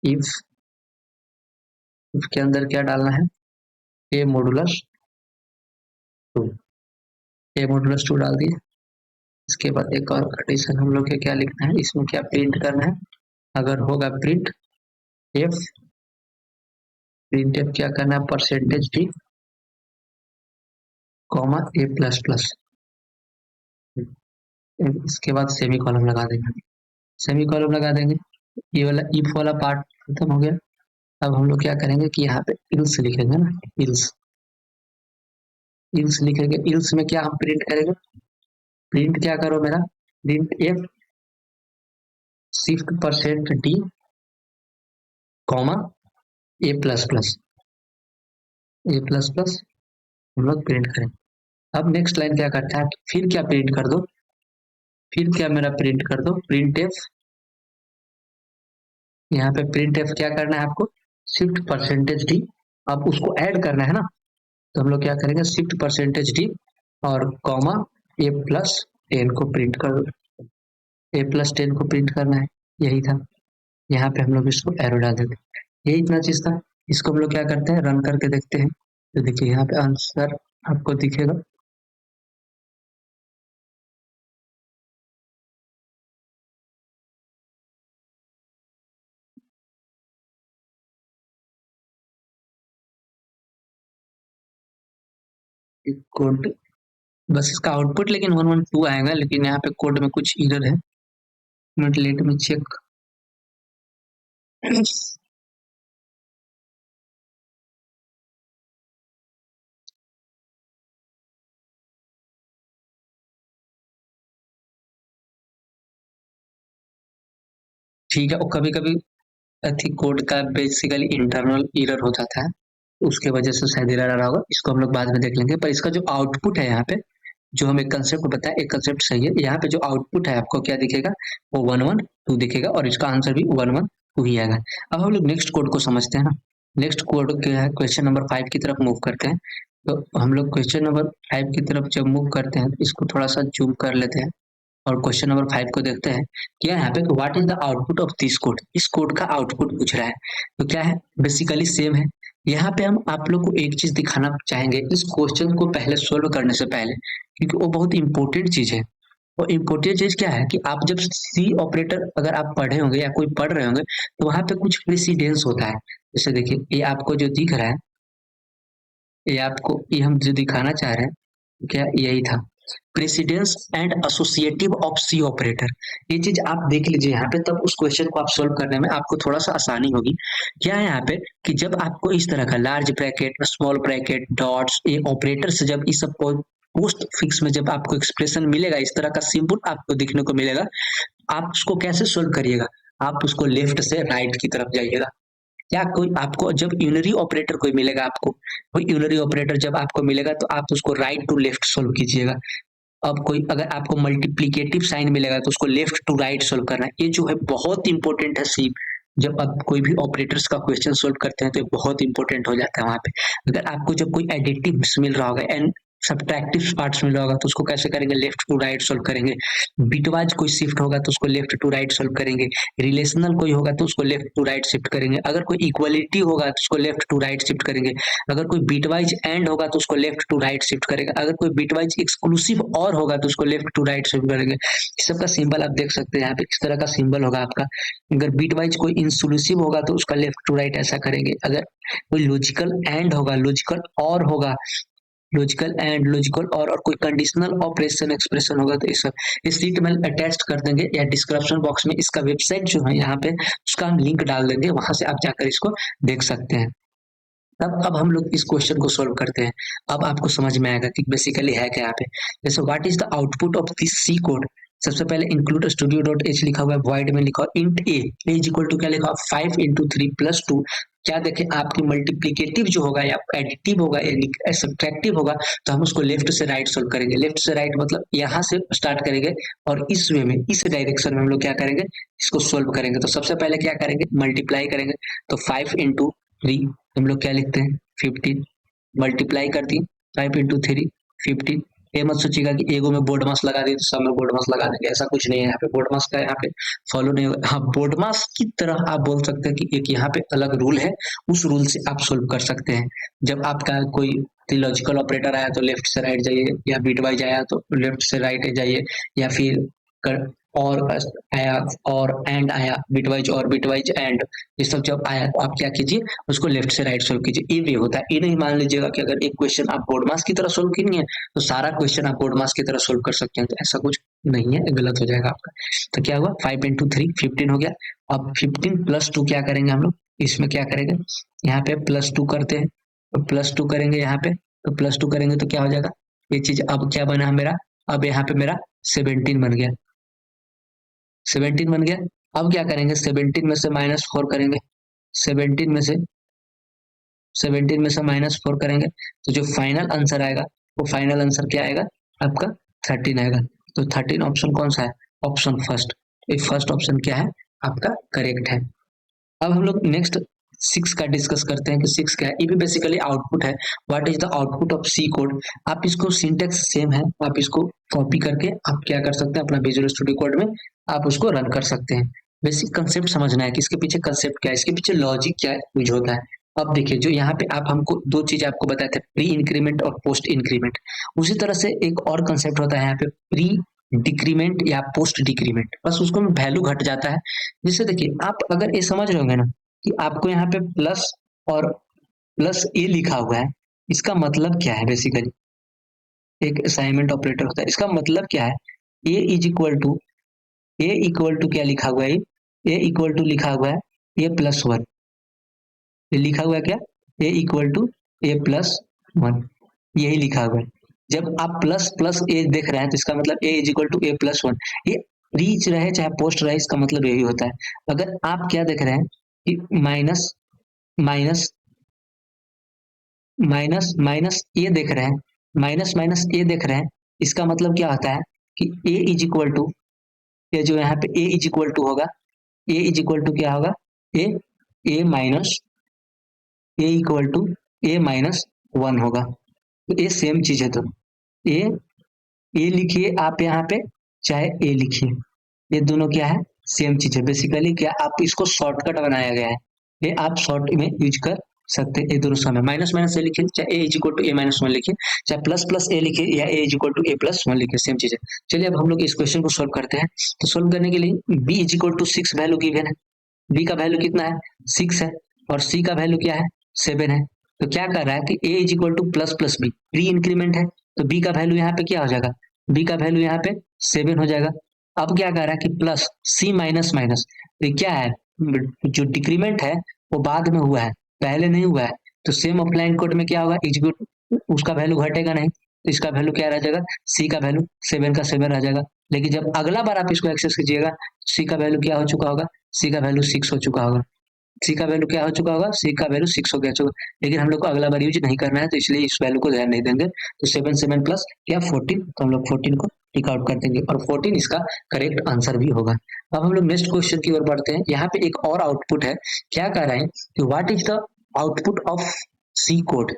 इफ इफ के अंदर क्या डालना है, a मॉडुलस 2, a मॉडुलस 2 डाल दिए। इसके बाद एक और कंडीशन हम लोग के क्या लिखना है, इसमें क्या प्रिंट करना है, अगर होगा प्रिंट एफ, प्रिंट एफ क्या करना है, percentage D comma A plus plus, इसके बाद सेमी कॉलम लगा देंगे। सेमी कॉलम लगा देंगे, ये वाला इफ वाला पार्ट खत्म हो गया। अब हम लोग क्या करेंगे कि यहाँ पे इल्स लिखेंगे ना, इल्स इल्स लिखेंगे। इल्स में क्या हम प्रिंट करेंगे, प्रिंट क्या करो मेरा, printf shift percent D comma A plus plus, A plus plus हम लोग प्रिंट करें। अब नेक्स्ट लाइन क्या करता है, फिर क्या प्रिंट कर दो, फिर क्या मेरा प्रिंट कर दो, प्रिंट एफ, यहाँ पे प्रिंट एफ क्या करना है आपको, शिफ्ट परसेंटेज डी, अब उसको ऐड करना है ना, तो हम लोग क्या करेंगे, शिफ्ट परसेंटेज डी और कॉमा ए प्लस 10 को प्रिंट कर दो, ए प्लस 10 को प्रिंट करना है, यही था। यहाँ पे हम लोग इसको एरो डाल देते हैं, यही इतना चीज था। इसको हम लोग क्या करते हैं, रन करके देखते हैं, तो देखिए यहाँ पे आंसर आपको दिखेगा। कोड बस इसका आउटपुट लेकिन 112 आएगा, लेकिन यहाँ पे कोड में कुछ एरर है, मिनट लेट में चेक। ठीक है, और कभी कभी थी कोड का बेसिकली इंटरनल एरर हो जाता है, उसके वजह से शायद एरर आ रहा होगा, इसको हम लोग बाद में देख लेंगे। पर इसका जो आउटपुट है यहाँ पे, जो हम एक कंसेप्ट बताया, एक कंसेप्ट सही है, यहाँ पे जो आउटपुट है आपको क्या दिखेगा, वो 112 दिखेगा, और इसका आंसर भी 112 ही आएगा। अब हम लोग नेक्स्ट कोड को समझते हैं ना, नेक्स्ट कोड क्या है, क्वेश्चन नंबर 5 की तरफ मूव करते हैं। तो हम लोग क्वेश्चन नंबर 5 की तरफ जब मूव करते हैं, तो इसको थोड़ा सा जूम कर लेते हैं और क्वेश्चन नंबर 5 को देखते हैं। क्या यहाँ पे what is the output of this code, इस कोड का आउटपुट पूछ रहा है, तो क्या है, बेसिकली सेम है। यहाँ पे हम आप लोग को एक चीज दिखाना चाहेंगे, इस क्वेश्चन को पहले सोल्व करने से पहले, क्योंकि वो बहुत इंपॉर्टेंट चीज है। और इम्पोर्टेंट चीज क्या है कि आप जब सी ऑपरेटर अगर आप पढ़े होंगे या कोई पढ़ रहे होंगे, तो वहां पे कुछ प्रेसिडेंस होता है। जैसे देखिए, ये आपको जो दिख रहा है, ये आपको, ये हम जो दिखाना चाह रहे हैं, क्या यही था, precedence and associative of C operator. ये चीज आप देख लीजिए यहाँ पे, तब उस क्वेश्चन को आप सोल्व करने में आपको थोड़ा सा आसानी होगी। क्या है यहाँ पे कि जब आपको इस तरह का large bracket, small bracket, dots, ये ऑपरेटर से जब इस सब पोस्ट फिक्स में जब आपको एक्सप्रेशन मिलेगा, इस तरह का सिंबल आपको दिखने को मिलेगा, आप उसको कैसे सोल्व करिएगा, आप उसको लेफ्ट से राइट की तरफ जाइएगा। या कोई आपको जब यूनरी ऑपरेटर कोई मिलेगा, आपको कोई यूनरी ऑपरेटर जब आपको मिलेगा, तो आप उसको राइट टू लेफ्ट सोल्व कीजिएगा। अब कोई अगर आपको मल्टीप्लिकेटिव साइन मिलेगा, तो उसको लेफ्ट टू राइट सोल्व करना है। ये जो है बहुत इंपॉर्टेंट है सी, जब आप कोई भी ऑपरेटर्स का क्वेश्चन सोल्व करते हैं, तो बहुत इंपॉर्टेंट हो जाता है वहां पे। अगर आपको जब कोई एडिटिव मिल रहा होगा, सब्ट्रैक्टिव पार्ट्स मिला होगा तो उसको कैसे करेंगे, लेफ्ट टू राइट सोल्व करेंगे। बिटवाइज कोई शिफ्ट होगा तो उसको लेफ्ट टू राइट सोल्व करेंगे। रिलेशनल कोई होगा तो उसको लेफ्ट टू राइट शिफ्ट करेंगे। अगर कोई इक्वलिटी होगा तो उसको लेफ्ट टू राइट शिफ्ट करेंगे। अगर कोई बिटवाइज एंड होगा तो उसको लेफ्ट टू राइट शिफ्ट करेंगे। अगर कोई बिटवाइज एक्सक्लूसिव और होगा तो उसको लेफ्ट टू राइट शिफ्ट करेंगे। इस सब का सिंबल आप देख सकते हैं यहाँ पे किस तरह का सिंबल होगा आपका। अगर बिटवाइज कोई इंक्लूसिव होगा तो उसका लेफ्ट टू राइट ऐसा करेंगे। अगर कोई लॉजिकल एंड होगा, लॉजिकल और होगा, लॉजिकल एंड, लॉजिकल और कोई कंडीशनल ऑपरेशन एक्सप्रेशन होगा तो ये सब इस शीट में अटैच कर देंगे या डिस्क्रिप्शन बॉक्स में इसका वेबसाइट जो है यहाँ पे उसका हम लिंक डाल देंगे, वहां से आप जाकर इसको देख सकते हैं। तब अब हम लोग इस क्वेश्चन को सोल्व करते हैं। अब आपको समझ में आएगा कि बेसिकली है क्या यहाँ पे। जैसे what is the output of this C code. सबसे पहले इंक्लूड स्टूडियो डॉट एच लिखा हुआ है, वॉइड में लिखा हुआ int a is equal to क्या लिखा हुआ 5 इंटू 3 प्लस 2। क्या देखें आपकी मल्टीप्लीकेटिव जो होगा या एडिटिव होगा या सब्ट्रैक्टिव होगा तो हम उसको लेफ्ट से राइट सोल्व करेंगे। लेफ्ट से राइट मतलब यहाँ से स्टार्ट करेंगे और इस वे में, इस डायरेक्शन में हम लोग क्या करेंगे, इसको सोल्व करेंगे। तो सबसे पहले क्या करेंगे, मल्टीप्लाई करेंगे। तो 5 इंटू 3 हम लोग क्या लिखते हैं 15, मल्टीप्लाई कर दी 5 इंटू 3 15। ये मत सोचिएगा कि एगो में बोर्ड मास लगा दिए तो सब में बोर्ड मास लगा देंगे, ऐसा कुछ नहीं है। यहाँ पे बोर्ड मास का यहाँ पे फॉलो नहीं होगा। हाँ, बोर्ड मास की तरह आप बोल सकते हैं कि एक यहाँ पे अलग रूल है, उस रूल से आप सोल्व कर सकते हैं। जब आपका कोई लॉजिकल ऑपरेटर आया तो लेफ्ट से राइट जाइए, या बिट वाइज आया तो लेफ्ट से राइट जाइए, या फिर और आया और एंड आया, बिटवाइज और बिटवाइज एंड, ये सब जब आया तो आप क्या कीजिए, उसको लेफ्ट से राइट सोल्व कीजिए। ये वे होता है। ये नहीं मान लीजिएगा कि अगर एक क्वेश्चन आप बोर्ड मास की तरह सोल्व करेंगे तो सारा क्वेश्चन आप बोर्ड मास की तरह सोल्व कर सकते हैं, तो ऐसा कुछ नहीं है, गलत हो जाएगा आपका। तो क्या हुआ 5 इंटू 3 15 हो गया। अब 15 प्लस 2 क्या करेंगे हम लोग, इसमें क्या करेंगे, यहाँ पे प्लस 2 करते हैं, तो प्लस 2 करेंगे यहाँ पे, तो प्लस 2 करेंगे तो क्या हो जाएगा, ये चीज अब क्या बना मेरा, अब यहाँ पे मेरा 17 बन गया, 17 बन गया। अब क्या करेंगे, 17 में से -4 करेंगे, 17 में से 17 में से -4 करेंगे तो जो फाइनल आंसर आएगा वो फाइनल आंसर क्या आएगा आपका 13 आएगा। तो 13 ऑप्शन कौन सा है, ऑप्शन फर्स्ट। ये फर्स्ट ऑप्शन क्या है आपका करेक्ट है। अब हम लोग नेक्स्ट 6 का डिस्कस करते हैं कि 6 क्या है। ये भी बेसिकली आउटपुट है। What is the output of C code. आप इसको सिंटेक्स सेम है, आप इसको कॉपी करके आप क्या कर सकते हैं, अपना विजुअल स्टूडियो कोड में आप उसको रन कर सकते हैं। बेसिक कंसेप्ट समझना है कि इसके पीछे कंसेप्ट क्या है, इसके पीछे लॉजिक क्या यूज होता है। अब देखिए, जो यहाँ पे आप हमको दो चीज आपको बताए थे, प्री इंक्रीमेंट और पोस्ट इंक्रीमेंट, उसी तरह से एक और कंसेप्ट होता है यहाँ पे प्री डिक्रीमेंट या पोस्ट डिक्रीमेंट, बस उसको में वैल्यू घट जाता है। जिससे देखिए आप अगर ये समझ रहे होंगे ना कि आपको यहाँ पे प्लस और प्लस ए लिखा हुआ है, इसका मतलब क्या है, बेसिकली एक असाइनमेंट ऑपरेटर होता है, इसका मतलब क्या है, A is equal to, A equal to क्या लिखा हुआ है, ए इक्वल टू लिखा हुआ है ए प्लस 1, ये लिखा हुआ है क्या, ए इक्वल टू ए प्लस 1, यही लिखा हुआ है। जब आप प्लस प्लस ए देख रहे हैं तो इसका मतलब A is equal to A plus 1। ये रीच रहे चाहे पोस्ट रहे, इसका मतलब यही होता है। अगर आप क्या देख रहे हैं कि माइनस माइनस माइनस माइनस ए देख रहे हैं, माइनस माइनस ए देख रहे हैं, इसका मतलब क्या होता है कि ए इज इक्वल टू, ये जो यहाँ पे ए इज इक्वल टू होगा, ए इज इक्वल टू क्या होगा, A A minus A equal to A minus 1 होगा। तो ये सेम चीज है। तो ए ए लिखिए आप यहाँ पे, चाहे ए लिखिए, ये दोनों क्या है, सेम चीज है। बेसिकली क्या, आप इसको शॉर्टकट बनाया गया है, ये आप शॉर्ट में यूज कर सकते हैं। ये दोनों समय माइनस माइनस ए लिखिए, चाहे a is equal to A minus 1 लिखिए, चाहे प्लस प्लस ए लिखिए, या a is equal to A plus 1 लिखिए, सेम चीज है। चलिए अब हम लोग इस क्वेश्चन को सोल्व करते हैं। तो सोल्व करने के लिए b is equal to 6 value given है, बी का वैल्यू कितना है 6 है, और सी का वैल्यू क्या है 7 है। तो क्या कर रहा है कि a is equal to plus plus b, pre increment है, तो बी का वैल्यू यहाँ पे क्या हो जाएगा, बी का वैल्यू यहाँ पे 7 हो जाएगा। अब क्या कर रहा है कि प्लस सी माइनस माइनस, तो क्या है, जो डिक्रीमेंट है वो बाद में हुआ है, पहले नहीं हुआ है। तो सेम ऑफलाइन कोड में क्या होगा, एग्जीक्यूट, उसका वैल्यू घटेगा नहीं, तो इसका वैल्यू क्या रह जाएगा, सी का वैल्यू 7 का 7 रह जाएगा। लेकिन जब अगला बार आप इसको एक्सेस कीजिएगा, सी का वैल्यू क्या हो चुका होगा, सी का वैल्यू 6 हो चुका होगा, सी का वैल्यू क्या हो चुका होगा, सी का वैल्यू 6 हो गया चुका। लेकिन हम लोग को अगला बार यूज नहीं करना है, तो इसलिए इस वैल्यू को ध्यान नहीं देंगे। तो 7 7 प्लस क्या 14, तो हम लोग 14 को टिक आउट कर देंगे, और 14 इसका करेक्ट आंसर भी होगा। अब हम लोग नेक्स्ट क्वेश्चन की ओर बढ़ते हैं। यहाँ पे एक और आउटपुट है, क्या कह रहे हैं कि what is the output of C code.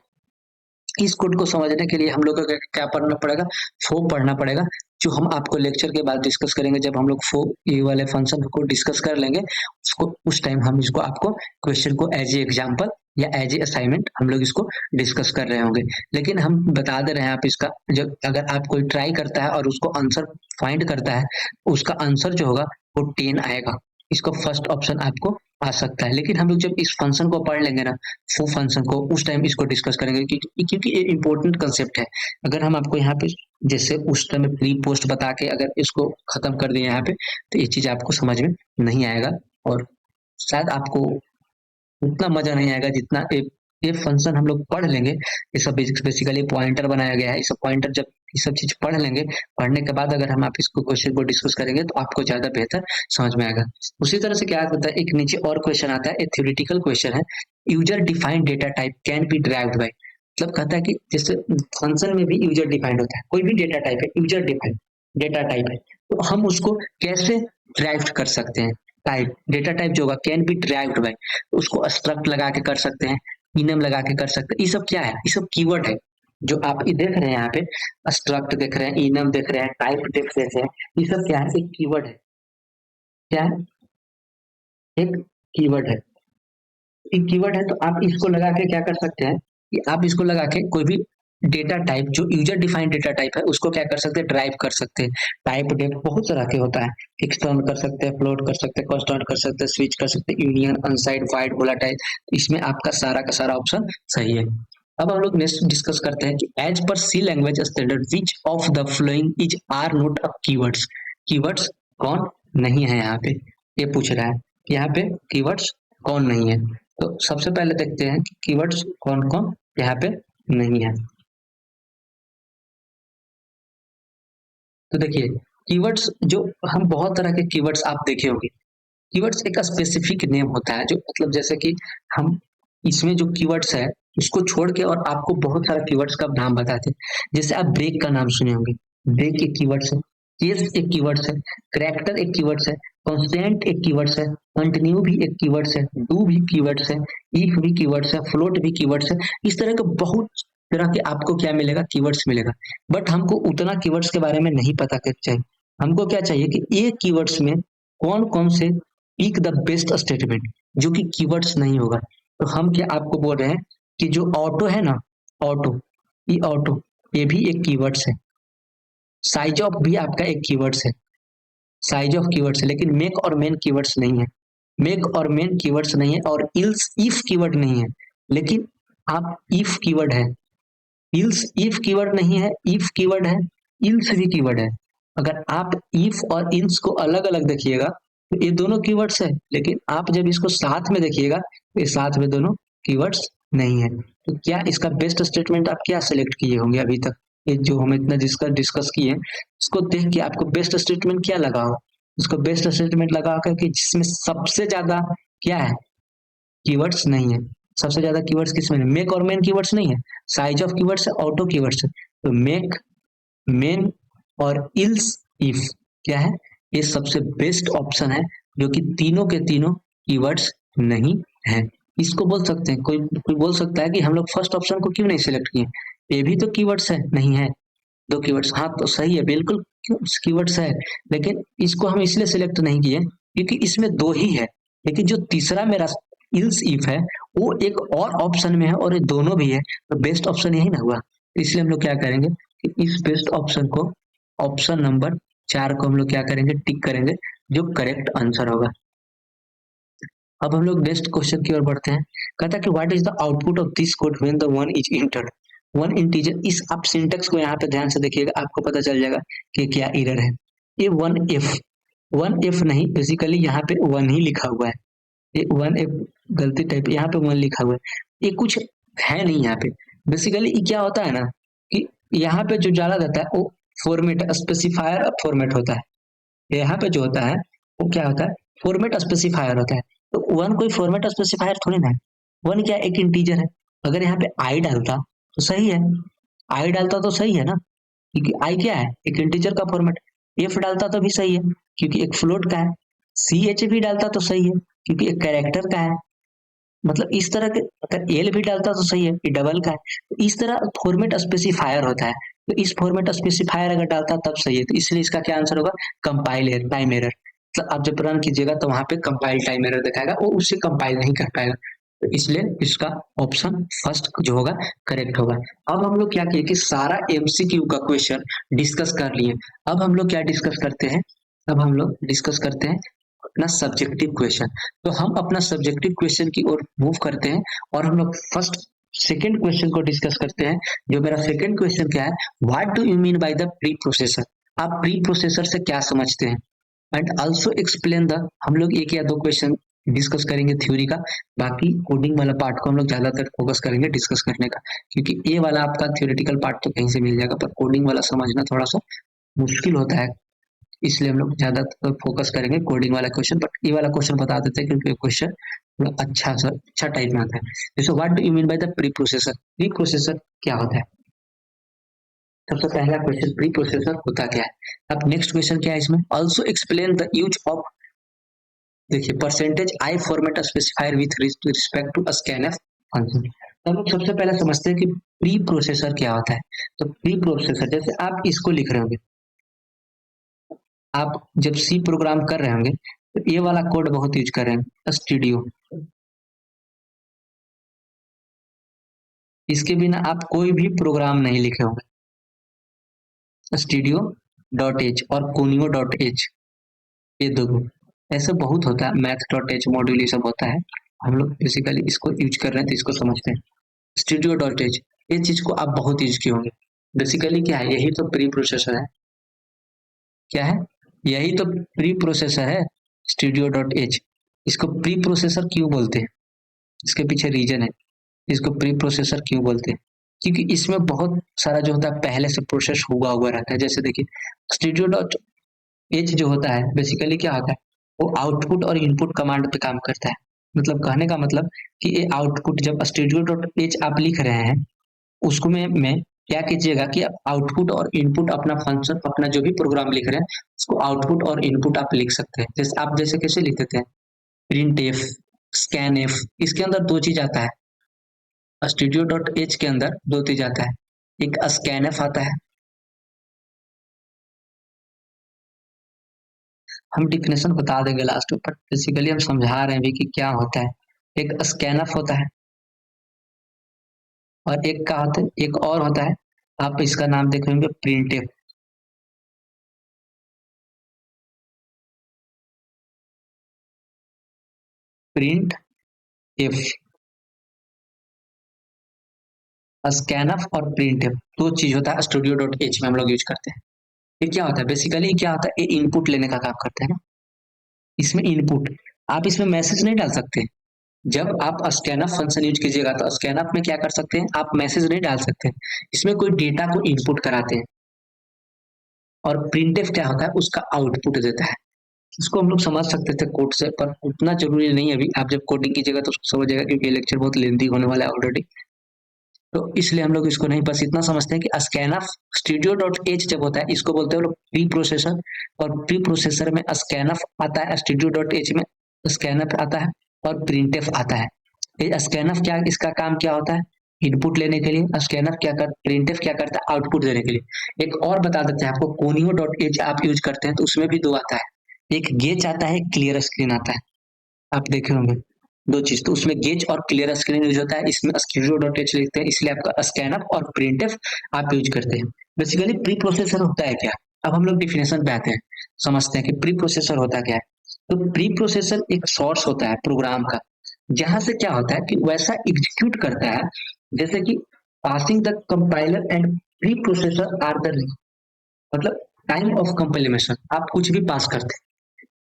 इस कोड को समझने के लिए हम लोग को क्या पढ़ना पड़ेगा, फो पढ़ना पड़ेगा, जो हम आपको लेक्चर के बाद डिस्कस करेंगे। जब हम लोग फो ये वाले फंक्शन को डिस्कस कर लेंगे उसको, उस टाइम हम इसको आपको क्वेश्चन को एज ए एग्जाम्पल या एज ए असाइनमेंट हम लोग इसको डिस्कस कर रहे होंगे। लेकिन हम बता दे रहे हैं आप इसका, जब अगर आप कोई ट्राई करता है और उसको आंसर फाइंड करता है, उसका आंसर जो होगा वो 10 आएगा। इसको फर्स्ट ऑप्शन आपको आ सकता है। लेकिन हम लोग जब इस फंक्शन को पढ़ लेंगे ना, फो फंक्शन को, उस टाइम इसको डिस्कस करेंगे, क्योंकि ये इंपॉर्टेंट कंसेप्ट है। अगर हम आपको यहाँ पे जैसे उस टाइम प्री पोस्ट बता के अगर इसको खत्म कर दिए यहाँ पे, तो ये चीज आपको समझ में नहीं आएगा और शायद आपको उतना मजा नहीं आएगा जितना ये फंक्शन हम लोग पढ़ लेंगे। ये सब बेसिकली पॉइंटर बनाया गया है। ये सब पॉइंटर जब ये सब चीज पढ़ लेंगे, पढ़ने के बाद अगर हम आप इसको क्वेश्चन को डिस्कस करेंगे तो आपको ज्यादा बेहतर समझ में आएगा। उसी तरह से क्या होता है, एक नीचे और क्वेश्चन आता है, एक थ्योरेटिकल क्वेश्चन है, user defined data type can be derived by. मतलब कहता है कि जैसे फंक्शन में भी यूजर डिफाइंड होता है, कोई भी डेटा टाइप है यूजर डिफाइंड डेटा टाइप है, तो हम उसको कैसे ड्राइव कर सकते हैं। टाइप डेटा टाइप जो होगा कैन बी ड्राइव्ड बाय, उसको स्ट्रक्ट लगा के कर सकते हैं, इनम लगा के कर सकते हैं। ये सब क्या है, ये सब कीवर्ड है जो आप ये देख रहे हैं यहाँ पे, स्ट्रक्ट देख रहे हैं, इनम देख रहे हैं, टाइप देख रहे हैं, ये सब क्या है, एक कीवर्ड है। क्या है, एक कीवर्ड है। एक कीवर्ड है तो आप इसको लगा के क्या कर सकते हैं कि आप इसको लगा के कोई भी डेटा टाइप जो यूजर डिफाइंड डेटा टाइप है उसको क्या कर सकते हैं, ड्राइव कर सकते हैं। टाइप डेट बहुत तरह के होता है, एक्सटर्न कर सकते हैं, फ्लोट कर सकते हैं, कांस्टेंट कर सकते हैं, स्विच कर सकते हैं, यूनियन, अनसाइड, वाइड, वोलेटाइल। इसमें आपका सारा का सारा ऑप्शन सही है। अब हम लोग नेक्स्ट डिस्कस करते हैं कि as per C language standard which of the following is are not a keywords. Keywords कौन नहीं है यहाँ पे, ये पूछ रहा है यहाँ पे कीवर्ड्स कौन नहीं है। तो सबसे पहले देखते हैं कि कीवर्ड्स कौन कौन यहाँ पे नहीं है। तो देखिए कीवर्ड्स जो, हम बहुत तरह के कीवर्ड्स आप देखे होंगे। कीवर्ड्स एक स्पेसिफिक नेम होता है, जो मतलब जैसे कि हम इसमें जो कीवर्ड्स है उसको छोड़ के और आपको बहुत सारा कीवर्ड्स का नाम बताते हैं। जैसे आप ब्रेक का नाम सुने होंगे, ब्रेक एक कीवर्ड्स है, केस एक कीवर्ड्स है, करैक्टर एक कीवर्ड्स है, कॉन्स्टेंट एक कीवर्ड्स है, कंटिन्यू भी एक कीवर्ड्स है, डू भी कीवर्ड्स है, इफ भी कीवर्ड्स है, फ्लोट भी कीवर्ड्स है। इस तरह के बहुत तरह के आपको क्या मिलेगा, कीवर्ड्स मिलेगा। बट हमको उतना कीवर्ड्स के बारे में नहीं पता कर चाहिए। हमको क्या चाहिए कि ये कीवर्ड्स में कौन कौन से पिक द बेस्ट स्टेटमेंट जो कि कीवर्ड्स नहीं होगा। तो हम क्या आपको बोल रहे हैं कि जो ऑटो है ना, ऑटो, ये ऑटो ये भी एक कीवर्ड्स है। साइज ऑफ भी आपका एक कीवर्ड्स है, साइज ऑफ कीवर्ड्स है। लेकिन मेक और मेन कीवर्ड्स नहीं है, मेक और मेन कीवर्ड्स नहीं है। और इल्स इफ कीवर्ड नहीं है, लेकिन आप इफ कीवर्ड है, इल्स इफ कीवर्ड नहीं है, इफ कीवर्ड है, इल्स भी कीवर्ड है। अगर आप इफ और इल्स को अलग अलग देखिएगा तो ये दोनों कीवर्ड्स है, लेकिन आप जब इसको साथ में देखिएगा तो ये साथ में दोनों कीवर्ड्स नहीं है। तो क्या इसका बेस्ट स्टेटमेंट आप क्या सिलेक्ट किए होंगे अभी तक, ये जो हम इतना डिस्कस किए इसको देख के आपको बेस्ट स्टेटमेंट क्या लगा हो। उसको बेस्ट स्टेटमेंट लगा करके जिसमें सबसे ज्यादा क्या है, कीवर्ड्स नहीं है। सबसे ज्यादा कीवर्ड्स किसमें है, मेक और मेन कीवर्ड्स नहीं है, साइज ऑफ कीवर्ड्स है, ऑटो कीवर्ड्स है। तो मेक, मेन और इल्स इफ क्या है, ये सबसे बेस्ट ऑप्शन है, जो कि तीनों के तीनों कीवर्ड्स नहीं है। इसको बोल सकते हैं, कोई कोई बोल सकता है कि हम लोग फर्स्ट ऑप्शन को क्यों नहीं सिलेक्ट किए, ये भी तो कीवर्ड्स है, नहीं है, दो कीवर्ड्स। हाँ तो सही है, बिल्कुल कीवर्ड्स है, लेकिन इसको हम इसलिए सिलेक्ट नहीं किए क्योंकि इसमें दो ही है। लेकिन जो तीसरा मेरा इल्स इफ है वो एक और ऑप्शन में है और ये दोनों भी है, तो बेस्ट ऑप्शन यही ना हुआ। तो इसलिए हम लोग क्या करेंगे कि इस बेस्ट ऑप्शन को, ऑप्शन नंबर 4 को हम लोग क्या करेंगे, टिक करेंगे, जो करेक्ट आंसर होगा। अब हम लोग नेक्स्ट क्वेश्चन की ओर बढ़ते हैं। कहता है कि what is the output of this code when the one is entered, one integer. इस आप सिंटेक्स को यहाँ पे ध्यान से देखिएगा, आपको पता चल जाएगा कि क्या एरर है। ये वन एफ नहीं, बेसिकली यहाँ पे वन ही लिखा हुआ है, ये वन एफ गलती टाइप, यहाँ पे वन लिखा हुआ है, ये कुछ है नहीं यहाँ पे। बेसिकली ये क्या होता है ना कि यहाँ पे जो डाला जाता है वो फॉर्मेट स्पेसिफायर फॉर्मेट होता है। यहाँ पे जो होता है वो क्या होता है, फॉर्मेट स्पेसिफायर होता है। तो वन कोई फॉर्मेट स्पेसिफायर थोड़ी ना है, वन क्या एक इंटीजर है। अगर यहाँ पे आई डालता तो सही है, आई डालता तो सही है ना, क्योंकि आई क्या है, एक इंटीजर का फॉर्मेट। एफ डालता तो भी सही है क्योंकि एक फ्लोट का है। सी एच भी डालता तो सही है क्योंकि एक कैरेक्टर का है। मतलब इस तरह के, अगर एल भी डालता तो सही है, ये डबल का है, तो इस तरह फॉर्मेट स्पेसिफायर होता है, तो इस फॉर्मेट स्पेसिफायर अगर डालता तब सही है, तो इसलिए इसका क्या आंसर होगा, कंपाइल एरर, टाइम एरर। मतलब आप जब रन कीजिएगा तो वहां पे कंपाइल टाइम एरर दिखाएगा, वो उससे कंपाइल नहीं कर पाएगा, तो इसलिए इसका ऑप्शन फर्स्ट जो होगा करेक्ट होगा। अब हम लोग क्या किए कि सारा एमसीक्यू का क्वेश्चन डिस्कस कर लिए। अब हम लोग क्या डिस्कस करते हैं, अब हम लोग डिस्कस करते हैं अपना सब्जेक्टिव क्वेश्चन। तो हम अपना सब्जेक्टिव क्वेश्चन की ओर मूव करते हैं, और हम लोग फर्स्ट सेकेंड क्वेश्चन को डिस्कस करते हैं। जो मेरा सेकेंड क्वेश्चन क्या है, what do you mean by the pre processor, आप प्री प्रोसेसर से क्या समझते हैं, एंड ऑल्सो एक्सप्लेन द, हम लोग एक या दो क्वेश्चन डिस्कस करेंगे थ्योरी का, बाकी कोडिंग वाला पार्ट को हम लोग ज्यादातर फोकस करेंगे डिस्कस करने का, क्योंकि ये वाला आपका थ्योरेटिकल पार्ट तो कहीं से मिल जाएगा, पर कोडिंग वाला समझना थोड़ा सा मुश्किल होता है, इसलिए हम लोग ज्यादातर फोकस करेंगे कोडिंग वाला क्वेश्चन। बट ये वाला क्वेश्चन बता देते हैं क्योंकि क्वेश्चन थोड़ा अच्छा टाइप में आता है। जैसे what do you mean by the pre processor, pre processor क्या होता है, सबसे पहला क्वेश्चन प्री प्रोसेसर होता क्या है। अब नेक्स्ट क्वेश्चन क्या है इसमें, also explain the use of, देखिए percentage i format specifier with respect to scanf function. हम लोग सबसे पहले समझते हैं कि प्री प्रोसेसर क्या होता है। तो प्री प्रोसेसर, जैसे आप इसको लिख रहे होंगे, आप जब सी प्रोग्राम कर रहे होंगे तो ये वाला कोड बहुत यूज कर रहे हैं, स्टूडियो, इसके बिना आप कोई भी प्रोग्राम नहीं लिखे होंगे। स्टूडियो डॉट एच और कोनियो डॉट एच, ये दो, ऐसे बहुत होता है, मैथ डॉट एच मॉड्यूल ये सब होता है, हम लोग बेसिकली इसको यूज कर रहे हैं तो इसको समझते हैं। स्टूडियो डॉट एच, ये चीज को आप बहुत यूज किए होंगे। बेसिकली क्या है, यही तो प्री प्रोसेसर है, क्या है, यही तो प्री प्रोसेसर है, स्टूडियो डॉट एच। इसको प्री प्रोसेसर क्यों बोलते हैं, इसके पीछे रीजन है, इसको प्री प्रोसेसर क्यों बोलते हैं, क्योंकि इसमें बहुत सारा जो होता है पहले से प्रोसेस हुआ हुआ रहता है। जैसे देखिए स्टूडियो डॉट एच जो होता है बेसिकली क्या होता है, वो आउटपुट और इनपुट कमांड पे काम करता है। मतलब कहने का मतलब कि ये आउटपुट जब स्टूडियो डॉट एच आप लिख रहे हैं, उसको में क्या कीजिएगा कि आप आउटपुट और इनपुट अपना फंक्शन, अपना जो भी प्रोग्राम लिख रहे हैं उसको आउटपुट और इनपुट आप लिख सकते हैं। जैसे आप जैसे कैसे लिख देते हैं, प्रिंट एफ, स्कैन एफ, इसके अंदर दो चीज आता है, स्टूडियो डॉट एच के अंदर दो चीज आता है, एक स्कैन एफ आता है, हम डिफिनेशन बता देंगे लास्ट में, बट बेसिकली हम समझा रहे हैं भी कि क्या होता है। एक स्कैन एफ होता है, और एक का होता है, एक और होता है, आप इसका नाम देखेंगे print F. Print F, scanf और प्रिंट एफ दो चीज होता है, स्टूडियो डॉट एच में हम लोग यूज करते हैं। ये क्या होता है, बेसिकली क्या होता है, ये इनपुट लेने का काम करता है ना, इसमें इनपुट, आप इसमें मैसेज नहीं डाल सकते। जब आप स्कैनफ फंक्शन यूज कीजिएगा तो स्कैनफ में क्या कर सकते हैं, आप मैसेज नहीं डाल सकते, इसमें कोई डेटा को इनपुट कराते हैं। और प्रिंटफ क्या होता है, उसका आउटपुट देता है। इसको हम लोग समझ सकते थे कोड से, पर उतना जरूरी नहीं है, अभी आप जब कोडिंग कीजिएगा तो समझिएगा, क्योंकि ये लेक्चर बहुत लेंथी होने वाला है ऑलरेडी, तो इसलिए हम लोग इसको नहीं, बस इतना समझते हैं कि स्कैनफ स्टूडियो डॉट एच जब होता है इसको बोलते हैं लोग प्री प्रोसेसर, और प्री प्रोसेसर में स्कैनफ आता है, स्टूडियो डॉट एच में स्कैनफ आता है और प्रिंटफ आता है। ये स्कैनफ क्या, इसका काम क्या होता है, इनपुट लेने के लिए, स्कैनफ क्या कर, प्रिंटफ क्या करता है, आउटपुट देने के लिए। एक और बता देते हैं आपको, कोनियो डॉट एच आप यूज करते हैं तो उसमें भी दो आता है, एक गेच आता है, एक क्लियर स्क्रीन आता है, आप देखे होंगे दो चीज, तो उसमें गेज और क्लियर स्क्रीन यूज होता है, इसमें स्टूडियो डॉट एच लिखते हैं, इसलिए आपका स्कैनअप और प्रिंटफ आप यूज करते हैं। बेसिकली प्री प्रोसेसर होता है क्या, अब हम लोग डिफिनेशन पे आते हैं, समझते हैं कि प्री प्रोसेसर होता क्या है। तो प्री प्रोसेसर एक सोर्स होता है प्रोग्राम का, जहां से क्या होता है कि वैसा एग्जीक्यूट करता है, जैसे कि passing the compiler and preprocessor are the, मतलब टाइम ऑफ कंपाइलेशन, आप कुछ भी पास करते हैं।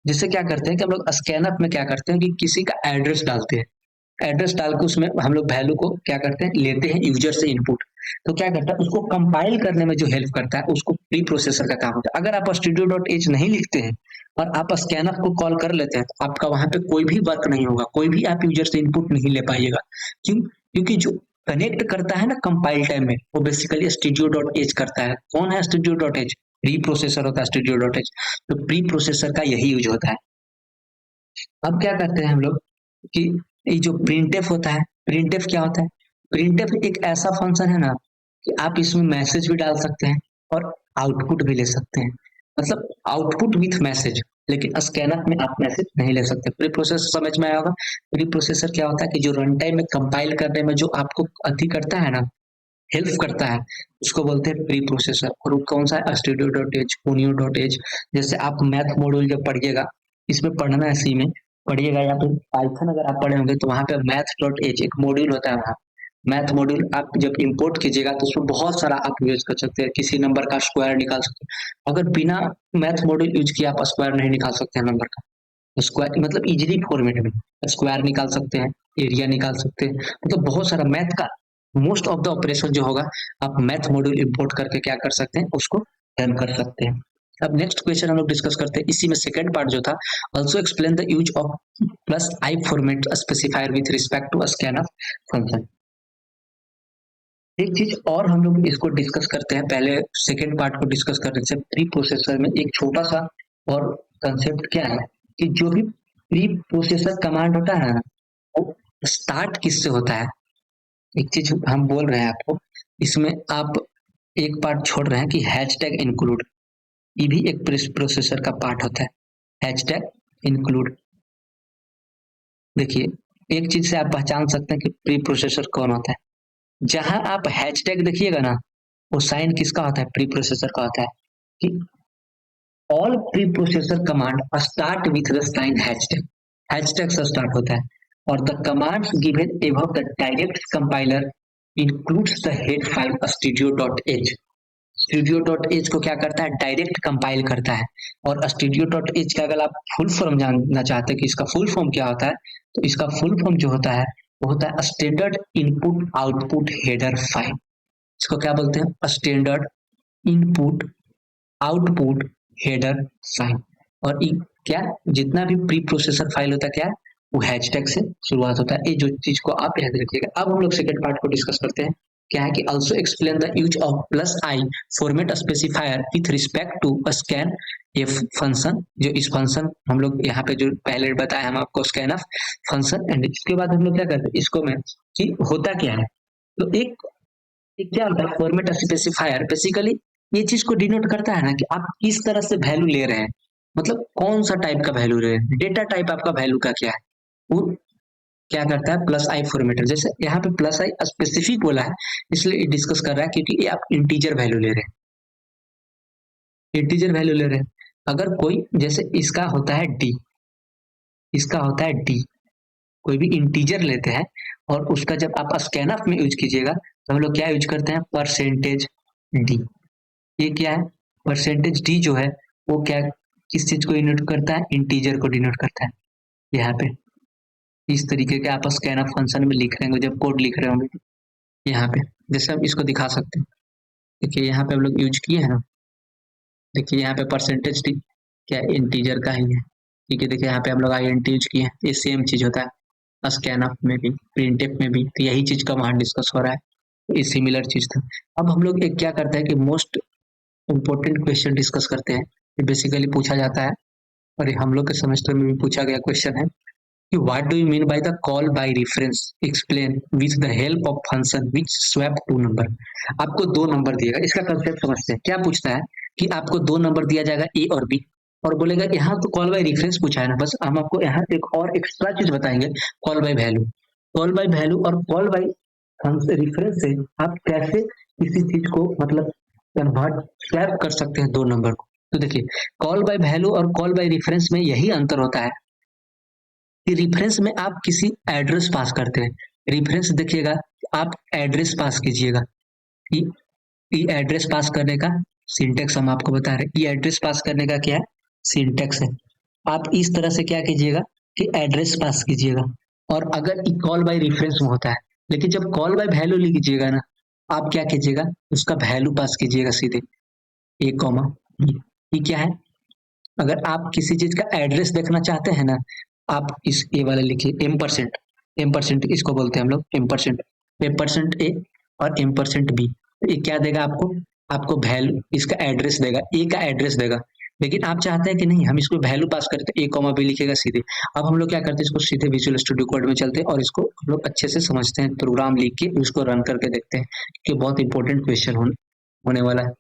जिससे क्या करते हैं कि हम लोग स्कैनअप में क्या करते हैं कि किसी का एड्रेस डालते हैं, एड्रेस डाल के उसमें हम लोग वैल्यू को क्या करते हैं, लेते हैं यूजर से इनपुट, तो क्या करता है उसको कंपाइल करने में जो हेल्प करता है उसको प्री प्रोसेसर का काम होता है। अगर आप स्टूडियो डॉट एच नहीं लिखते हैं और आप स्कैनअप को कॉल कर लेते हैं तो आपका वहां पे कोई भी वर्क नहीं होगा, कोई भी आप यूजर से इनपुट नहीं ले पाइएगा। क्यों, क्योंकि जो कनेक्ट करता है ना कंपाइल टाइम में, वो बेसिकली स्टूडियो डॉट एच करता है। कौन है studio dot H, pre processor होता है स्टूडियो डॉट एच, तो प्री प्रोसेसर का यही यूज होता है। अब क्या करते हैं हम लोग कि ये जो प्रिंटफ होता है, प्रिंटफ क्या होता है? प्रिंटफ एक ऐसा फंक्शन है ना कि आप इसमें मैसेज भी डाल सकते हैं और आउटपुट भी ले सकते हैं, मतलब आउटपुट विथ मैसेज। लेकिन स्कैनर में आप मैसेज नहीं ले सकते। प्री प्रोसेसर समझ में आया होगा। प्री प्रोसेसर क्या होता है कि जो रन टाइम में कंपाइल करने में जो आपको अति करता है ना, हेल्प करता है, उसको बोलते हैं प्री प्रोसेसर। और वो कौन सा है? studio.h, unio.h। जैसे आप मैथ मॉड्यूल जब पढ़िएगा, इसमें पढ़ना है, सी में पढ़िएगा, या फिर पाइथन अगर आप पढ़े होंगे तो वहाँ पे मैथ.h एक मॉड्यूल होता है। वहाँ मैथ मॉड्यूल आप जब इंपोर्ट कीजिएगा तो उसमें बहुत सारा आप यूज कर सकते हैं, किसी नंबर का स्क्वायर निकाल सकते हैं। अगर बिना मैथ मॉड्यूल यूज किए आप स्क्वायर नहीं निकाल सकते हैं नंबर का। स्क्वायर मतलब इजीली फॉर्मेट में स्क्वायर निकाल सकते हैं, एरिया निकाल सकते हैं, मतलब बहुत सारा मैथ का मोस्ट ऑफ द ऑपरेशन जो होगा आप मैथ मॉड्यूल इंपोर्ट करके क्या कर सकते हैं, उसको रन कर सकते हैं। अब नेक्स्ट क्वेश्चन हम लोग डिस्कस करते हैं। इसी में सेकंड पार्ट जो था, also explain the use of plus I format specifier with respect to scanf function. एक चीज और हम लोग इसको डिस्कस करते हैं, पहले सेकेंड पार्ट को डिस्कस करने से प्री प्रोसेसर में एक छोटा सा और कंसेप्ट क्या है कि जो भी प्री प्रोसेसर कमांड होता है ना, वो स्टार्ट किससे होता है। एक चीज हम बोल रहे हैं आपको, इसमें आप एक पार्ट छोड़ रहे हैं कि हैशटैग इंक्लूड, ये भी एक प्रोसेसर का पार्ट होता है, हैशटैग इंक्लूड। देखिए, एक चीज से आप पहचान सकते हैं कि प्री प्रोसेसर कौन होता है। जहां आप हैशटैग देखिएगा ना, वो साइन किसका होता है? प्री प्रोसेसर का होता है। कि all preprocessor command start with the sign hashtag, hashtag से स्टार्ट होता है। और the commands given above the direct compiler includes the head file studio.h। studio.h को क्या करता है? डायरेक्ट कंपाइल करता है। और studio.h का अगर आप फुल फॉर्म जानना चाहते हैं कि इसका फुल फॉर्म क्या होता है, तो इसका फुल फॉर्म जो होता है वो होता है standard input output header file. इसको क्या बोलते हैं? Standard input output header file. और क्या जितना भी प्री प्रोसेसर फाइल होता है क्या, वो हैशटैग से शुरुआत होता है। ये जो चीज को आप याद रखिएगा। अब हम लोग सेकंड पार्ट को डिस्कस करते हैं। क्या है कि also explain the use of plus I format specifier with respect to scanf function. जो इस फंक्शन हम लोग यहाँ पे जो पहले बताया हम आपको, स्कैन ऑफ फंक्शन। एंड इसके बाद हम लोग क्या करते हैं, इसको में कि होता क्या है। तो एक क्या होता है फॉर्मेट स्पेसिफायर, बेसिकली ये चीज को डिनोट करता है ना कि आप किस तरह से वैल्यू ले रहे हैं, मतलब कौन सा टाइप का वैल्यू ले रहे हैं, डेटा टाइप आपका वैल्यू का क्या है। वो क्या करता है? प्लस आई फॉर्मेटर। जैसे यहाँ पे प्लस आई स्पेसिफिक बोला है, इसलिए डिस्कस कर रहा है क्योंकि ये आप इंटीजर वैल्यू ले रहे हैं, इंटीजर वैल्यू ले रहे हैं। अगर कोई जैसे इसका होता है डी, इसका होता है डी, कोई भी इंटीजर लेते हैं और उसका जब आप स्कैनफ में यूज कीजिएगा तो हम लोग क्या यूज करते हैं? Percentage D. ये क्या है? परसेंटेज डी जो है वो क्या किस चीज को डिनोट करता है? इंटीजर को डिनोट करता है। यहाँ पे इस तरीके के आप स्कैनफ फंक्शन में लिख रहे होंगे, जब कोड लिख रहे होंगे यहाँ पे, जैसे हम इसको दिखा सकते हैं। देखिए यहाँ पे हम लोग यूज किए हैं ना, देखिए यहाँ पे परसेंटेज डी क्या इंटीजर का ही है, ठीक है। देखिए यहाँ पे हम लोग INT यूज किए हैं, ये सेम चीज होता है स्कैनफ में भी, प्रिंटफ में भी, तो यही चीज का वहां डिस्कस हो रहा है, ये सिमिलर चीज था। अब हम लोग एक क्या करते हैं कि मोस्ट इम्पोर्टेंट क्वेश्चन डिस्कस करते हैं। ये बेसिकली पूछा जाता है और ये हम लोग के सेमेस्टर में भी पूछा गया क्वेश्चन है कि what do you mean by the call by reference, explain with the help of function which swap two number. आपको दो नंबर दिएगा, इसका कंसेप्ट समझते हैं। क्या पूछता है कि आपको दो नंबर दिया जाएगा ए और बी, और बोलेगा कि यहाँ तो कॉल बाय रेफरेंस पूछा है ना, बस हम आपको यहाँ एक और एक्स्ट्रा चीज बताएंगे, call by value. Call by value और कॉल बाय रेफरेंस से आप कैसे किसी चीज को मतलब कन्वर्ट स्वैप कर सकते हैं दो नंबर को। तो देखिए, कॉल बाय वैल्यू और कॉल बाय रेफरेंस में यही अंतर होता है कि रेफरेंस में आप किसी एड्रेस पास करते हैं। रेफरेंस देखिएगा, आप एड्रेस पास कीजिएगा। ये एड्रेस पास करने का सिंटेक्स हम आपको बता रहे हैं। ये एड्रेस पास करने का क्या है? सिंटेक्स है। आप इस तरह से क्या कीजिएगा कि एड्रेस पास कीजिएगा। और अगर ये कॉल बाय रेफरेंस में होता है, लेकिन जब कॉल बाय वैल्यू लिखिएगा ना, आप क्या कीजिएगा? उसका वैल्यू पास कीजिएगा सीधे, ए कॉमा। ये क्या है? अगर आप किसी चीज का एड्रेस देखना चाहते हैं ना, आप इस ए वाले लिखिए M%, M% इसको बोलते हैं हम लोग M%, M% ए और M% बी। ये क्या देगा आपको? आपको वैल्यू इसका एड्रेस देगा, ए का एड्रेस देगा। लेकिन आप चाहते हैं कि नहीं हम इसको वैल्यू पास करते हैं, ए कॉमा बी लिखेगा सीधे। अब हम लोग क्या करते हैं, इसको सीधे विजुअल स्टूडियो कोड में चलते हैं और इसको हम लोग अच्छे से समझते हैं, प्रोग्राम लिख के उसको रन करके देखते हैं कि बहुत इंपॉर्टेंट क्वेश्चन होने वाला है।